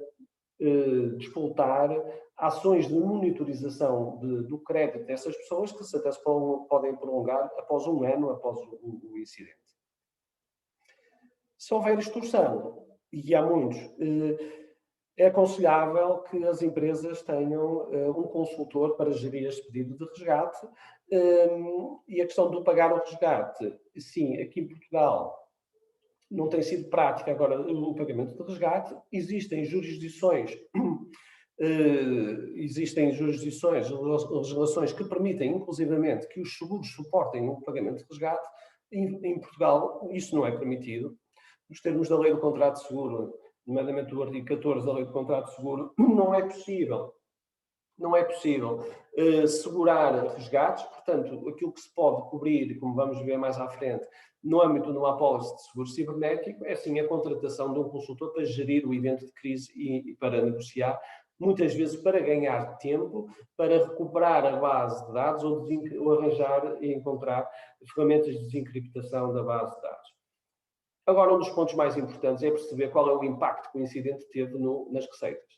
despoltar ações de monitorização do crédito dessas pessoas que até se podem prolongar após um ano após o incidente. Se houver extorsão, e há muitos, é aconselhável que as empresas tenham um consultor para gerir este pedido de resgate E a questão do pagar o resgate, sim, aqui em Portugal não tem sido prática agora o pagamento de resgate. Existem jurisdições, legislações que permitem, inclusivamente, que os seguros suportem o pagamento de resgate. Em Portugal, isso não é permitido. Nos termos da Lei do Contrato de Seguro, nomeadamente o artigo 14 da Lei do Contrato de Seguro, não é possível segurar resgates. Portanto, aquilo que se pode cobrir, como vamos ver mais à frente, no âmbito de uma apólice de seguro cibernético, é sim a contratação de um consultor para gerir o evento de crise e para negociar, muitas vezes para ganhar tempo, para recuperar a base de dados ou arranjar e encontrar ferramentas de desencriptação da base de dados. Agora, um dos pontos mais importantes é perceber qual é o impacto que o incidente teve nas receitas.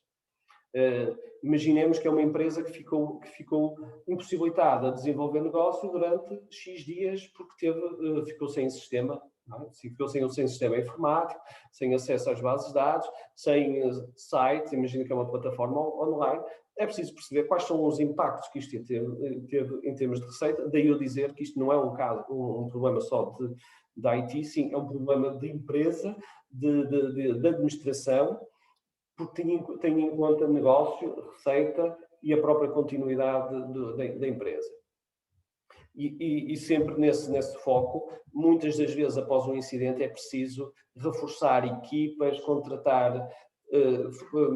Imaginemos que é uma empresa que ficou impossibilitada de desenvolver negócio durante X dias porque ficou sem sistema, ficou sem sistema informático, sem acesso às bases de dados, sem site. Imagina que é uma plataforma online. É preciso perceber quais são os impactos que isto teve em termos de receita. Daí eu dizer que isto não é um problema só de IT, sim, é um problema de empresa, de administração, porque tem em conta negócio, receita e a própria continuidade da empresa. E sempre nesse foco, muitas das vezes após um incidente é preciso reforçar equipas, contratar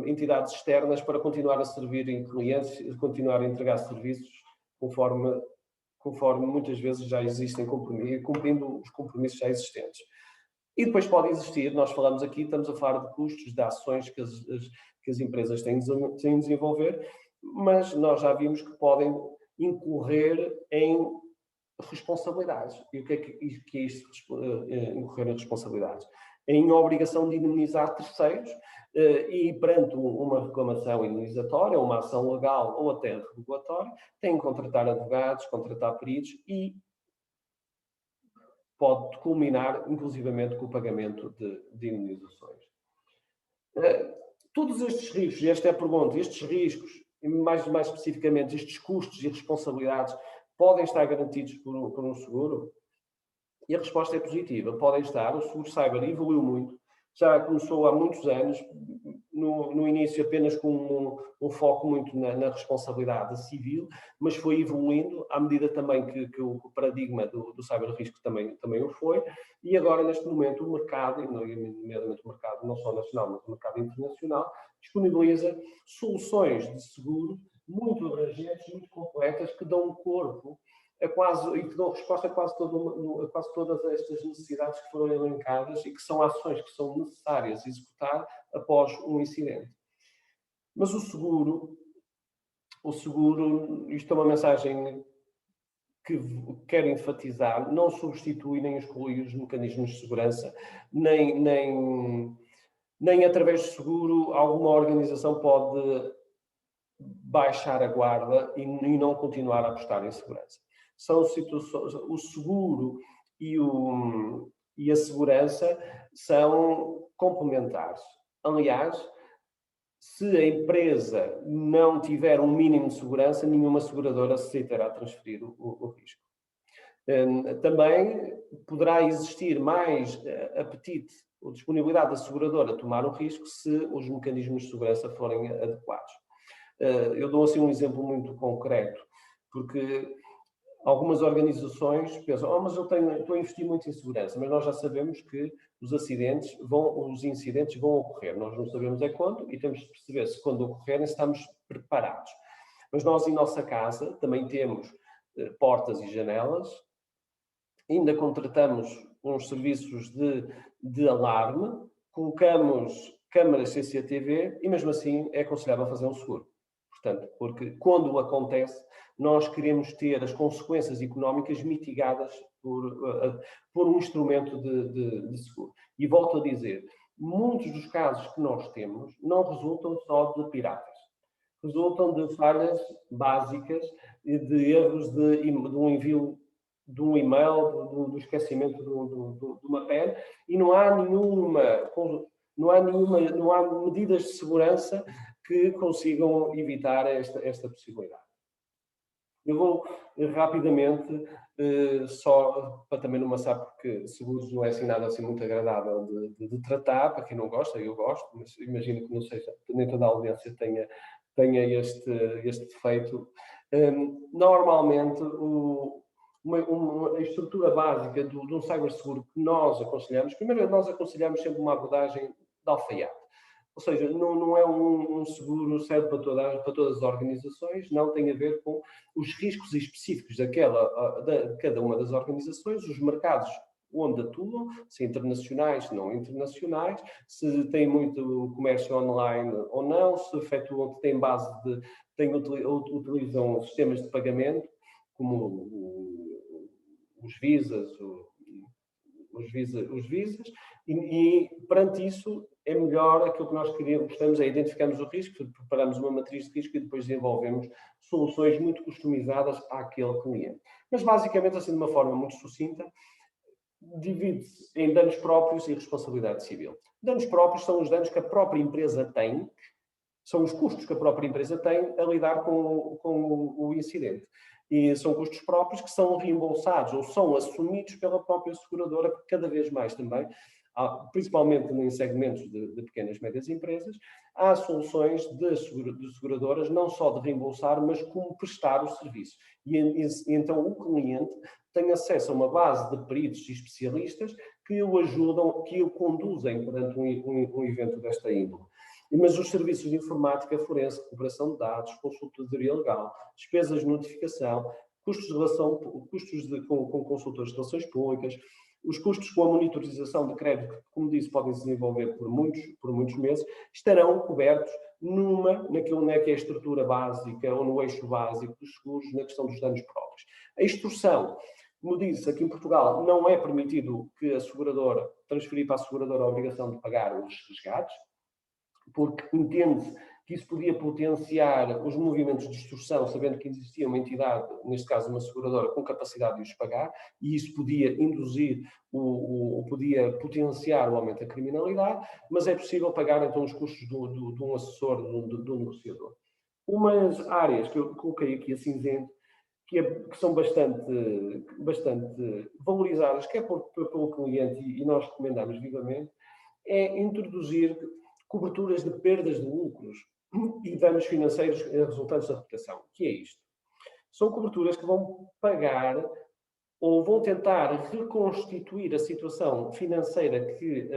entidades externas para continuar a servir em clientes, continuar a entregar serviços conforme muitas vezes já existem compromissos, cumprindo os compromissos já existentes. E depois pode existir, nós falamos aqui, estamos a falar de custos, de ações que as empresas têm de desenvolver, mas nós já vimos que podem incorrer em responsabilidades. E o que é isto, incorrer em responsabilidades? Em obrigação de indemnizar terceiros e perante uma reclamação indemnizatória, uma ação legal ou até regulatória, têm que contratar advogados, contratar peritos e pode culminar, inclusivamente, com o pagamento de indemnizações. Todos estes riscos, e esta é a pergunta, estes riscos, e mais especificamente estes custos e responsabilidades, podem estar garantidos por um seguro? E a resposta é positiva. Podem estar. O seguro cyber evoluiu muito. Já começou há muitos anos, no início apenas com um foco muito na responsabilidade civil, mas foi evoluindo à medida também que o paradigma do cyberrisco também o foi, e agora neste momento o mercado, nomeadamente o mercado não só nacional, mas o mercado internacional, disponibiliza soluções de seguro muito abrangentes, muito completas, que dão um corpo e que dão resposta a quase todas estas necessidades que foram elencadas e que são ações que são necessárias executar após um incidente. Mas o seguro, isto é uma mensagem que quero enfatizar, não substitui nem exclui os mecanismos de segurança, nem através do seguro alguma organização pode baixar a guarda e não continuar a apostar em segurança. São situações, o seguro e a segurança são complementares. Aliás, se a empresa não tiver um mínimo de segurança, nenhuma seguradora aceitará transferir o risco. Também poderá existir mais apetite ou disponibilidade da seguradora a tomar o risco se os mecanismos de segurança forem adequados. Eu dou assim um exemplo muito concreto, porque algumas organizações pensam, mas eu estou a investir muito em segurança, mas nós já sabemos que os incidentes vão ocorrer. Nós não sabemos quando e temos de perceber se quando ocorrerem estamos preparados. Mas nós em nossa casa também temos portas e janelas, ainda contratamos uns serviços de alarme, colocamos câmaras CCTV e mesmo assim é aconselhável fazer um seguro. Portanto, porque quando acontece, nós queremos ter as consequências económicas mitigadas por um instrumento de seguro. E volto a dizer, muitos dos casos que nós temos não resultam só de piratas. Resultam de falhas básicas, de erros de um envio de um e-mail, do esquecimento de uma pen, e não há medidas de segurança que consigam evitar esta possibilidade. Eu vou rapidamente, só para também não maçar, porque seguros não é assim nada assim muito agradável de tratar, para quem não gosta, eu gosto, mas imagino que não seja, nem toda a audiência tenha este defeito. Normalmente, a estrutura básica de um ciberseguro que nós aconselhamos, primeiro nós aconselhamos sempre uma abordagem de alfaiate. Ou seja, não é um seguro certo para todas as organizações, não tem a ver com os riscos específicos de cada uma das organizações, os mercados onde atuam, se internacionais, se não internacionais, se tem muito comércio online ou não, se efetuam, têm utilizam sistemas de pagamento, como os Visas, os Visas, e perante isso é melhor aquilo que nós gostamos é identificarmos o risco, preparamos uma matriz de risco e depois desenvolvemos soluções muito customizadas àquele cliente. Mas basicamente, assim de uma forma muito sucinta, divide-se em danos próprios e responsabilidade civil. Danos próprios são os danos que a própria empresa tem, são os custos que a própria empresa tem a lidar com o incidente. E são custos próprios que são reembolsados ou são assumidos pela própria seguradora, porque cada vez mais também, principalmente em segmentos de pequenas e médias empresas, há soluções de seguradoras não só de reembolsar, mas como prestar o serviço. E então o cliente tem acesso a uma base de peritos e especialistas que o ajudam, que o conduzem perante um evento desta índole. Mas os serviços de informática forense, recuperação de dados, consultoria legal, despesas de notificação, custos com consultores de relações públicas, os custos com a monitorização de crédito, que, como disse, podem se desenvolver por muitos meses, estarão cobertos naquilo que é a estrutura básica ou no eixo básico dos seguros, na questão dos danos próprios. A extorsão, como disse, aqui em Portugal não é permitido que a seguradora, transferir para a seguradora a obrigação de pagar os resgates, porque entende que isso podia potenciar os movimentos de extorsão, sabendo que existia uma entidade, neste caso uma seguradora, com capacidade de os pagar, e isso podia induzir, podia potenciar o aumento da criminalidade, mas é possível pagar então os custos de um assessor, de um negociador. Umas áreas que eu coloquei aqui a cinzento, que são bastante valorizadas, quer pelo cliente, e nós recomendamos vivamente, é introduzir coberturas de perdas de lucros e danos financeiros resultantes da reputação. O que é isto? São coberturas que vão pagar ou vão tentar reconstituir a situação financeira que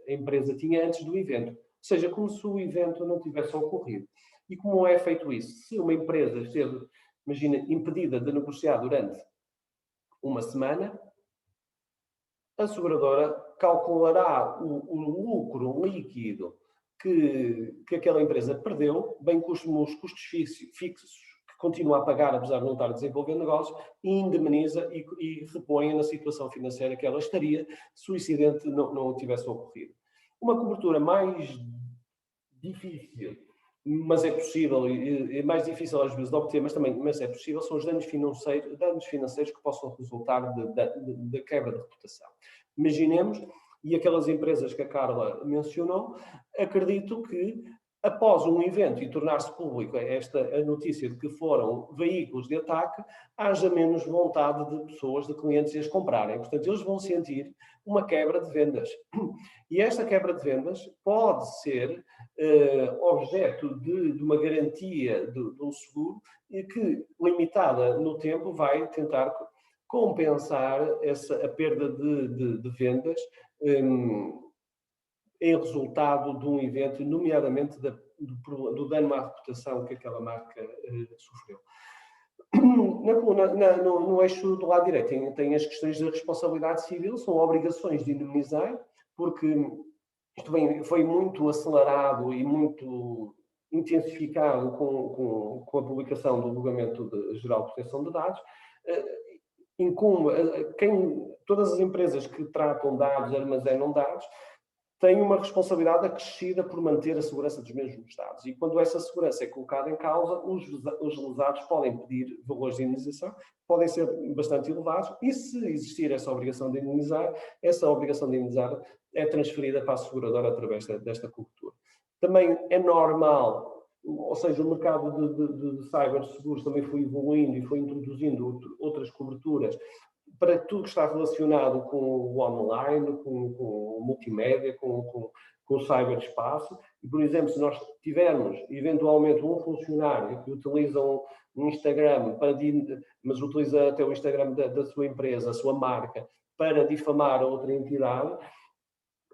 a empresa tinha antes do evento. Ou seja, como se o evento não tivesse ocorrido. E como é feito isso? Se uma empresa esteve, imagina, impedida de negociar durante uma semana, a seguradora calculará o lucro líquido que aquela empresa perdeu, bem como os custos fixos que continua a pagar, apesar de não estar a desenvolver negócio, e indemniza e repõe na situação financeira que ela estaria se o incidente não tivesse ocorrido. Uma cobertura mais difícil, mas é possível, e é mais difícil às vezes de obter, mas é possível, são os danos financeiros que possam resultar da quebra de reputação. Imaginemos, e aquelas empresas que a Carla mencionou, acredito que após um evento e tornar-se público a notícia de que foram veículos de ataque, haja menos vontade de pessoas, de clientes, as comprarem. Portanto, eles vão sentir uma quebra de vendas. E esta quebra de vendas pode ser objeto de uma garantia de um seguro que, limitada no tempo, vai tentar compensar a perda de vendas em resultado de um evento, nomeadamente do dano à reputação que aquela marca sofreu. No eixo do lado direito tem as questões da responsabilidade civil, são obrigações de indemnizar, porque isto foi muito acelerado e muito intensificado com a publicação do Regulamento Geral de Proteção de Dados. Todas as empresas que tratam dados, armazenam dados, têm uma responsabilidade acrescida por manter a segurança dos mesmos dados. E quando essa segurança é colocada em causa, os lesados podem pedir valores de indenização, podem ser bastante elevados, e se existir essa obrigação de indemnizar é transferida para a seguradora através desta cobertura. Também é normal ou seja, o mercado de ciberseguros também foi evoluindo e foi introduzindo outras coberturas para tudo que está relacionado com o online, com o multimédia, com o cyberespaço. E, por exemplo, se nós tivermos, eventualmente, um funcionário que utiliza um Instagram, mas utiliza até o Instagram da sua empresa, a sua marca, para difamar a outra entidade,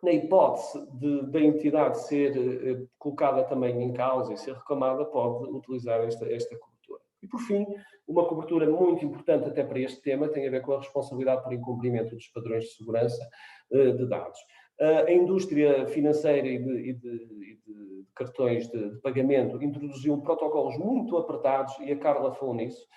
na hipótese da entidade ser colocada também em causa e ser reclamada, pode utilizar esta cobertura. E, por fim, uma cobertura muito importante até para este tema tem a ver com a responsabilidade por incumprimento dos padrões de segurança de dados. A indústria financeira e de cartões de pagamento introduziu protocolos muito apertados, e a Carla falou nisso,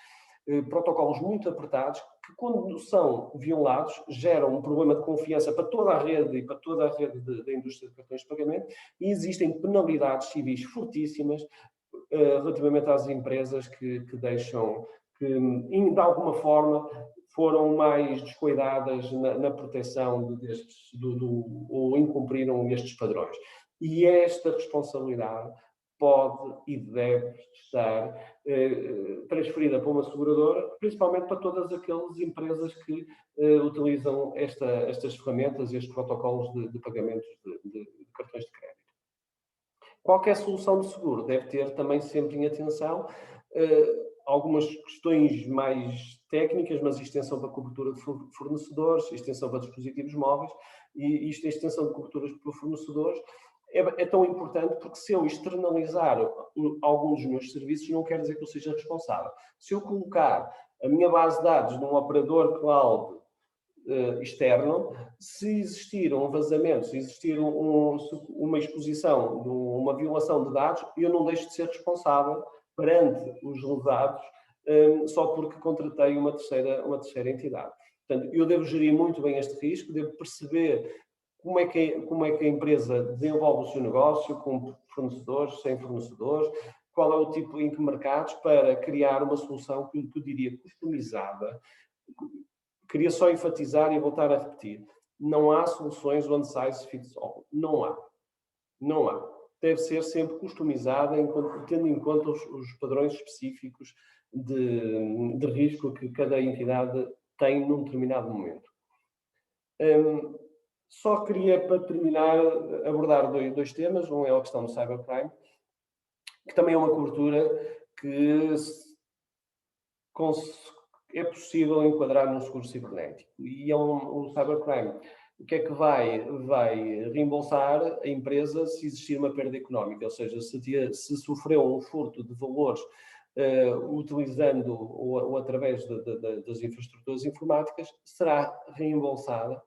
protocolos muito apertados que, quando são violados, geram um problema de confiança para toda a rede e para toda a rede da indústria de cartões de pagamento, e existem penalidades civis fortíssimas relativamente às empresas que deixam, que de alguma forma foram mais descuidadas na proteção ou incumpriram estes padrões. E esta responsabilidade pode e deve estar transferida para uma seguradora, principalmente para todas aquelas empresas que utilizam estas ferramentas, estes protocolos de pagamentos de cartões de crédito. Qualquer solução de seguro deve ter também sempre em atenção algumas questões mais técnicas, mas extensão para cobertura de fornecedores, extensão para dispositivos móveis, e isto, a extensão de coberturas para fornecedores, é tão importante porque, se eu externalizar alguns dos meus serviços, não quer dizer que eu seja responsável. Se eu colocar a minha base de dados num operador cloud externo, se existir um vazamento, se existir uma exposição, uma violação de dados, eu não deixo de ser responsável perante os lesados só porque contratei uma terceira entidade. Portanto, eu devo gerir muito bem este risco, devo perceber como é que a empresa desenvolve o seu negócio, com fornecedores, sem fornecedores, qual é o tipo em que mercados, para criar uma solução que eu diria customizada. Queria só enfatizar e voltar a repetir: não há soluções one size fits all. Não há. Não há. Deve ser sempre customizada, tendo em conta os padrões específicos de risco que cada entidade tem num determinado momento. Só queria, para terminar, abordar dois temas. Um é a questão do cybercrime, que também é uma cobertura que é possível enquadrar num seguro cibernético. E é um cybercrime. O que é que vai reembolsar a empresa se existir uma perda económica? Ou seja, se sofreu um furto de valores utilizando ou através das infraestruturas informáticas, será reembolsada.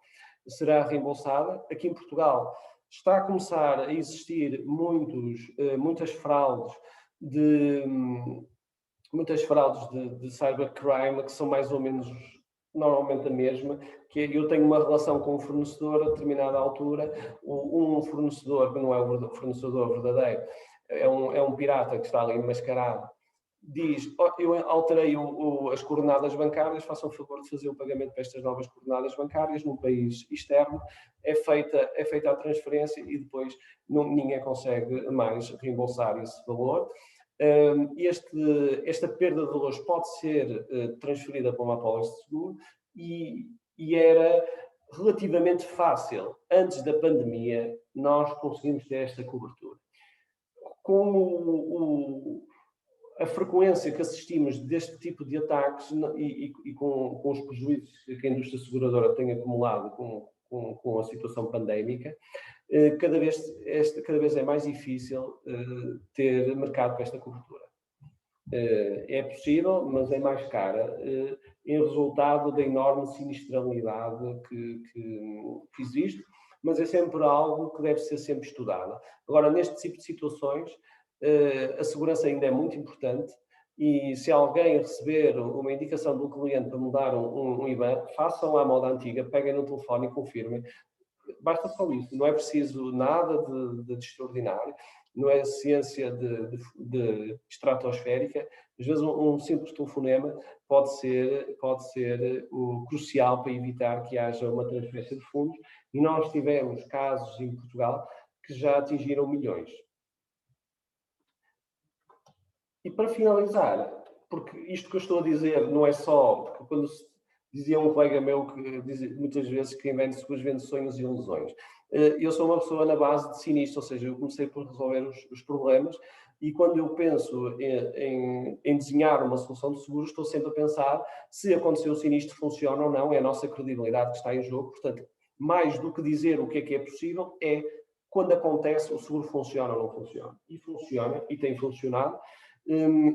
Aqui em Portugal está a começar a existir muitas fraudes de cybercrime, que são mais ou menos normalmente a mesma, que eu tenho uma relação com um fornecedor a determinada altura, um fornecedor que não é o fornecedor verdadeiro, é um pirata que está ali mascarado, diz: eu alterei as coordenadas bancárias, façam o favor de fazer o pagamento para estas novas coordenadas bancárias num país externo. É feita a transferência e depois ninguém consegue mais reembolsar esse valor. Esta perda de valores pode ser transferida para uma apólice de seguro e era relativamente fácil. Antes da pandemia, nós conseguimos ter esta cobertura. Com a frequência que assistimos deste tipo de ataques e com os prejuízos que a indústria seguradora tem acumulado com a situação pandémica, cada vez é mais difícil ter mercado para esta cobertura. É possível, mas é mais cara, em resultado da enorme sinistralidade que existe, mas é sempre algo que deve ser sempre estudado. Agora, neste tipo de situações, a segurança ainda é muito importante, e se alguém receber uma indicação do cliente para mudar um IBAN, façam à moda antiga, peguem no telefone e confirmem. Basta só isso, não é preciso nada de extraordinário, não é ciência de estratosférica. Às vezes um simples telefonema pode ser crucial para evitar que haja uma transferência de fundos, e nós tivemos casos em Portugal que já atingiram milhões. E para finalizar, porque isto que eu estou a dizer não é só, porque quando dizia um colega meu que diz muitas vezes que quem vende seguros vende sonhos e ilusões. Eu sou uma pessoa na base de sinistro, ou seja, eu comecei por resolver os problemas e quando eu penso em desenhar uma solução de seguros, estou sempre a pensar se aconteceu o sinistro funciona ou não, é a nossa credibilidade que está em jogo. Portanto, mais do que dizer o que é possível, é quando acontece o seguro funciona ou não funciona. E funciona, e tem funcionado,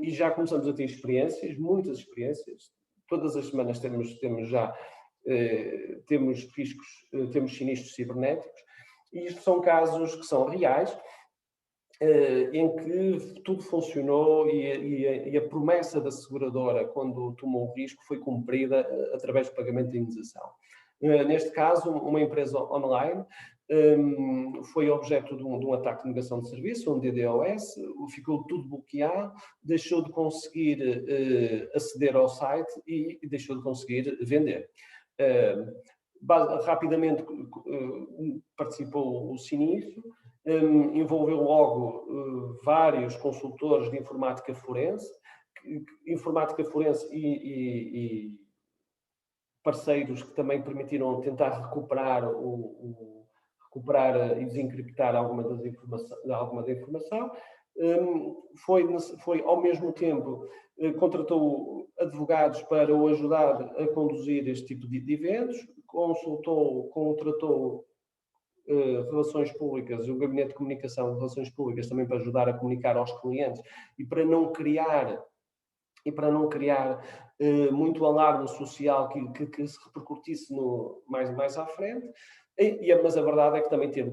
e já começamos a ter experiências, muitas experiências. Todas as semanas temos já temos riscos, temos sinistros cibernéticos, e isto são casos que são reais, em que tudo funcionou e a promessa da seguradora, quando tomou o risco, foi cumprida através do pagamento de indenização. Neste caso, uma empresa online foi objeto de um ataque de negação de serviço, um DDoS, ficou tudo bloqueado, deixou de conseguir aceder ao site e deixou de conseguir vender. Rapidamente participou o sinistro, envolveu logo vários consultores de informática forense e parceiros que também permitiram tentar recuperar e desencriptar alguma da informação. Foi ao mesmo tempo, contratou advogados para o ajudar a conduzir este tipo de eventos, contratou relações públicas, o Gabinete de Comunicação de Relações Públicas também para ajudar a comunicar aos clientes e para não criar muito alarme social que se repercutisse mais à frente. Mas a verdade é que também teve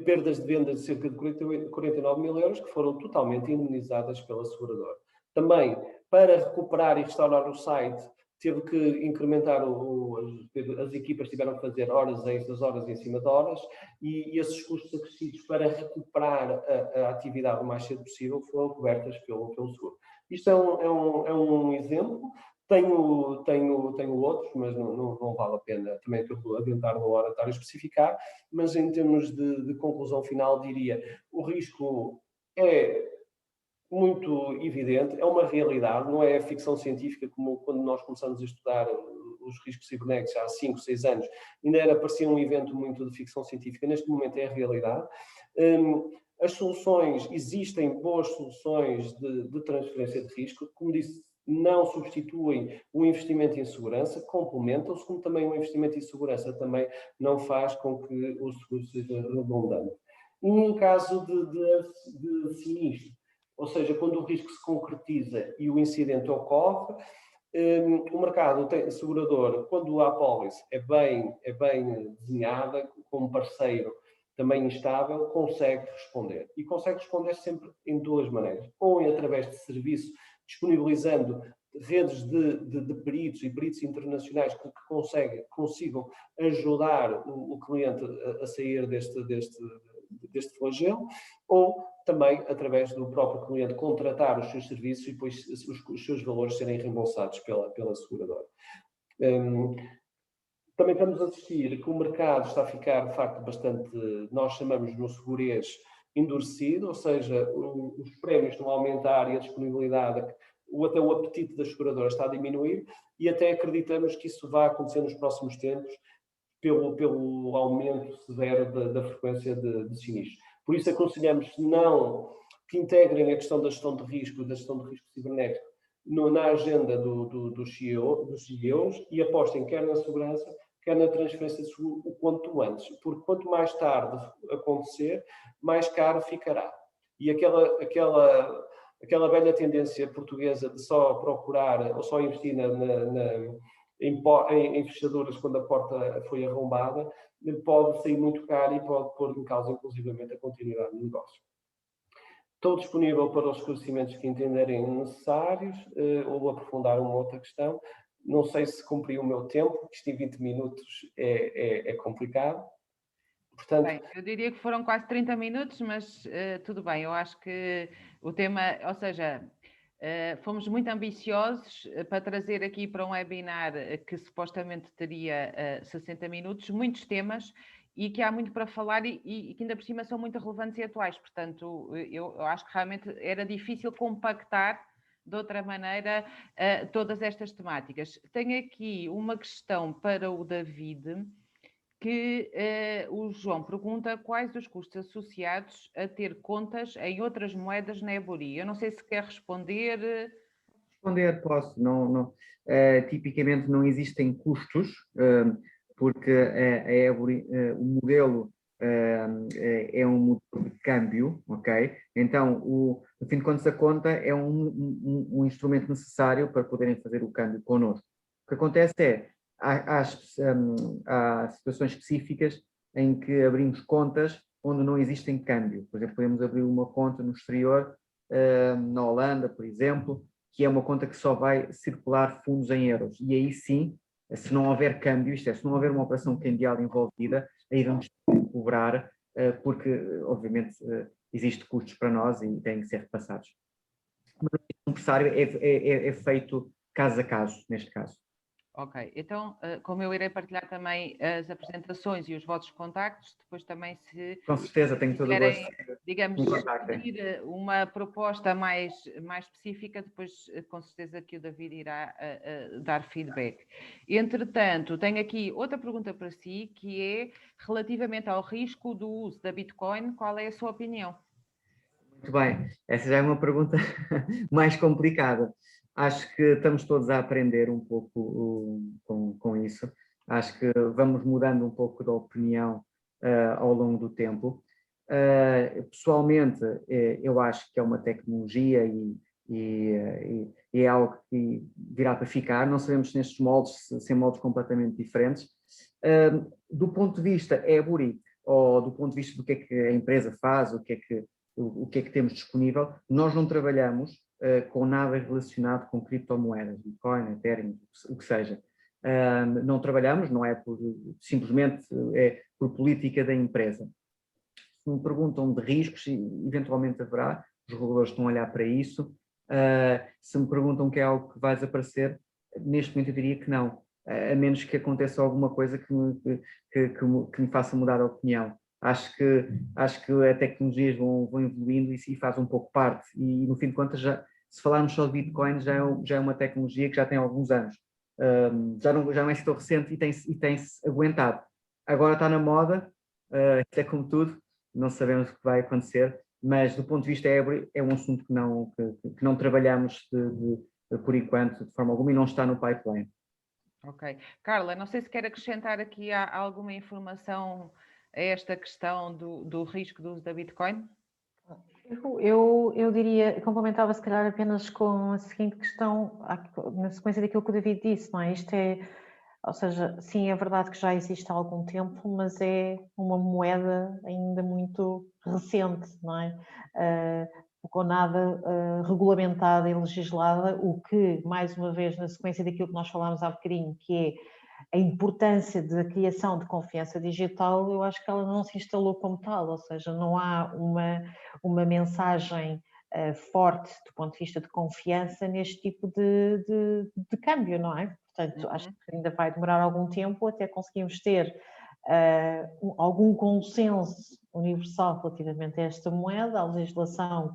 perdas de venda de cerca de 49 mil euros que foram totalmente indemnizadas pela seguradora. Também, para recuperar e restaurar o site, teve que incrementar, as equipas tiveram que fazer horas em cima de horas, e esses custos acrescidos para recuperar a atividade o mais cedo possível foram cobertas pelo seguro. Isto é um exemplo. Tenho outros, mas não vale a pena também pelo adiantar da hora estar a especificar, mas em termos de conclusão final diria, o risco é muito evidente, é uma realidade, não é ficção científica como quando nós começamos a estudar os riscos cibernéticos há 5, 6 anos, ainda parecia um evento muito de ficção científica, neste momento é a realidade. As soluções, existem boas soluções de transferência de risco, como disse, não substituem o investimento em segurança, complementam-se, como também o investimento em segurança também não faz com que o seguro seja redundante. Em caso de sinistro, ou seja, quando o risco se concretiza e o incidente ocorre, o mercado segurador, quando a apólice é bem desenhada, com um parceiro também instável, consegue responder. E consegue responder sempre em duas maneiras. Ou através de serviço, disponibilizando redes de peritos e peritos internacionais que consigam ajudar o cliente a sair deste flagelo, ou também através do próprio cliente contratar os seus serviços e depois os seus valores serem reembolsados pela seguradora. Também estamos a assistir que o mercado está a ficar, de facto, bastante, nós chamamos no segurez, endurecido, ou seja, os prémios estão a aumentar e a disponibilidade, até o apetite das seguradoras está a diminuir, e até acreditamos que isso vai acontecer nos próximos tempos pelo aumento severo da frequência de sinistros. Por isso aconselhamos que integrem a questão da gestão de risco cibernético na agenda dos CEOs e apostem quer na segurança, quer na transferência de seguro o quanto antes, porque quanto mais tarde acontecer, mais caro ficará. E aquela velha tendência portuguesa de só procurar ou só investir em fechaduras quando a porta foi arrombada, pode sair muito caro e pode pôr em causa, inclusivamente, a continuidade do negócio. Estou disponível para os esclarecimentos que entenderem necessários ou aprofundar uma outra questão. Não sei se cumpri o meu tempo, isto em 20 minutos é complicado. Portanto, bem, eu diria que foram quase 30 minutos, mas tudo bem, eu acho que o tema, ou seja, fomos muito ambiciosos para trazer aqui para um webinar que supostamente teria 60 minutos, muitos temas, e que há muito para falar e que ainda por cima são muito relevantes e atuais. Portanto, eu acho que realmente era difícil compactar de outra maneira todas estas temáticas. Tenho aqui uma questão para o David, que o João pergunta quais os custos associados a ter contas em outras moedas na Ebori. Eu não sei se quer responder. Responder, posso. Tipicamente não existem custos, porque a Ebury, o modelo é um modelo de câmbio, ok? Então, no fim de contas, a conta é um instrumento necessário para poderem fazer o câmbio connosco. O que acontece é, há situações específicas em que abrimos contas onde não existem câmbio. Por exemplo, podemos abrir uma conta no exterior, na Holanda, por exemplo, que é uma conta que só vai circular fundos em euros. E aí sim, se não houver câmbio, isto é, se não houver uma operação cambial envolvida, aí vamos cobrar, porque, obviamente, existe custos para nós e têm que ser repassados. Mas o necessário é feito caso a caso, neste caso. Ok, então, como eu irei partilhar também as apresentações e os vossos contactos, depois também se... Com certeza, tenho todo o gosto. Digamos, contactem. pedir uma proposta mais específica, depois com certeza que o David irá dar feedback. Entretanto, tenho aqui outra pergunta para si, que é relativamente ao risco do uso da Bitcoin, qual é a sua opinião? Muito bem, essa já é uma pergunta mais complicada. Acho que estamos todos a aprender um pouco com isso. Acho que vamos mudando um pouco de opinião ao longo do tempo. Pessoalmente, eu acho que é uma tecnologia e é algo que virá para ficar. Não sabemos se nestes moldes, se em moldes completamente diferentes. Do ponto de vista Ebury, ou do ponto de vista do que é que a empresa faz, o que é que temos disponível, nós não trabalhamos com nada relacionado com criptomoedas, Bitcoin, Ethereum, o que seja. Não trabalhamos, não é simplesmente por política da empresa. Se me perguntam de riscos, eventualmente haverá, os reguladores estão a olhar para isso. Se me perguntam que é algo que vai desaparecer, neste momento eu diria que não, a menos que aconteça alguma coisa que me faça mudar a opinião. Acho que as tecnologias vão evoluindo e faz um pouco parte. E no fim de contas, se falarmos só de Bitcoin, já é uma tecnologia que já tem alguns anos. Já não é assim tão recente e tem-se aguentado. Agora está na moda, isto é como tudo, não sabemos o que vai acontecer, mas do ponto de vista Ebury é um assunto que não trabalhamos por enquanto, de forma alguma, e não está no pipeline. Ok. Carla, não sei se quer acrescentar aqui alguma informação a esta questão do risco do uso da Bitcoin? Eu diria, complementava se calhar apenas com a seguinte questão, na sequência daquilo que o David disse, não é? Ou seja, sim, é verdade que já existe há algum tempo, mas é uma moeda ainda muito recente, não é? Com nada regulamentada e legislada, o que, mais uma vez, na sequência daquilo que nós falámos há bocadinho, que é a importância da criação de confiança digital, eu acho que ela não se instalou como tal, ou seja, não há uma mensagem forte do ponto de vista de confiança neste tipo de câmbio, não é? Portanto, acho que ainda vai demorar algum tempo até conseguirmos ter algum consenso universal relativamente a esta moeda, à legislação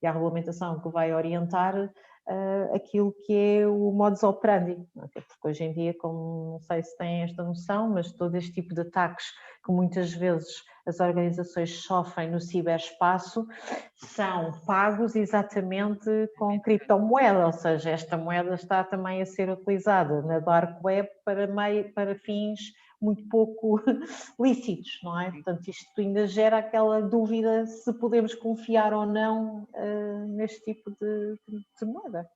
e à regulamentação que vai orientar aquilo que é o modus operandi, até porque hoje em dia, como não sei se têm esta noção, mas todo este tipo de ataques que muitas vezes as organizações sofrem no ciberespaço são pagos exatamente com criptomoeda, ou seja, esta moeda está também a ser utilizada na dark web para fins muito pouco lícitos, não é? Portanto, isto ainda gera aquela dúvida se podemos confiar ou não neste tipo de moeda.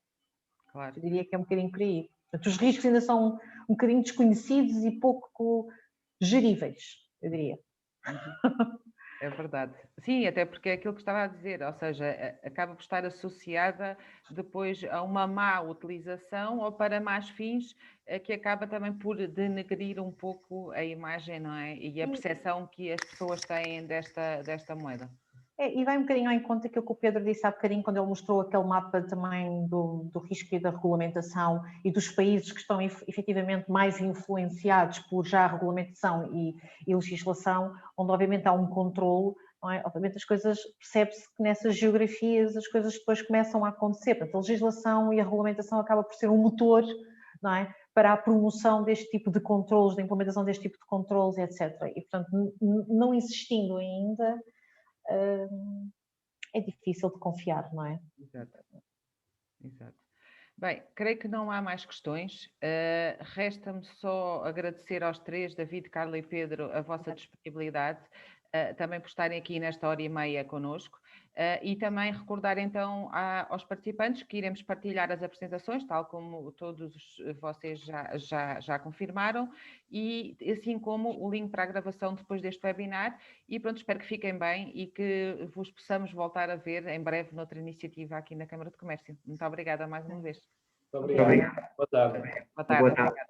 Claro. Eu diria que é um bocadinho por aí. Portanto, os riscos ainda são um bocadinho desconhecidos e pouco geríveis, eu diria. É verdade. Sim, até porque é aquilo que estava a dizer, ou seja, acaba por estar associada depois a uma má utilização ou para más fins, que acaba também por denegrir um pouco a imagem, não é? E a percepção que as pessoas têm desta moeda. E vai um bocadinho ao encontro daquilo que o Pedro disse há bocadinho, quando ele mostrou aquele mapa também do risco e da regulamentação e dos países que estão efetivamente mais influenciados por já a regulamentação e legislação, onde obviamente há um controle, não é? Obviamente as coisas, percebe-se que nessas geografias as coisas depois começam a acontecer. Portanto, a legislação e a regulamentação acaba por ser um motor, não é? Para a promoção deste tipo de controles, da implementação deste tipo de controles, etc. E, portanto, não existindo ainda, é difícil de confiar, não é? Exato. Exato. Bem, creio que não há mais questões. Resta-me só agradecer aos três, David, Carla e Pedro, a vossa disponibilidade, também por estarem aqui nesta hora e meia connosco, e também recordar então aos participantes que iremos partilhar as apresentações, tal como todos vocês já confirmaram, e assim como o link para a gravação depois deste webinar, e pronto, espero que fiquem bem e que vos possamos voltar a ver em breve noutra iniciativa aqui na Câmara de Comércio. Muito obrigada mais uma vez. Muito obrigado. Boa tarde. Boa tarde. Boa tarde.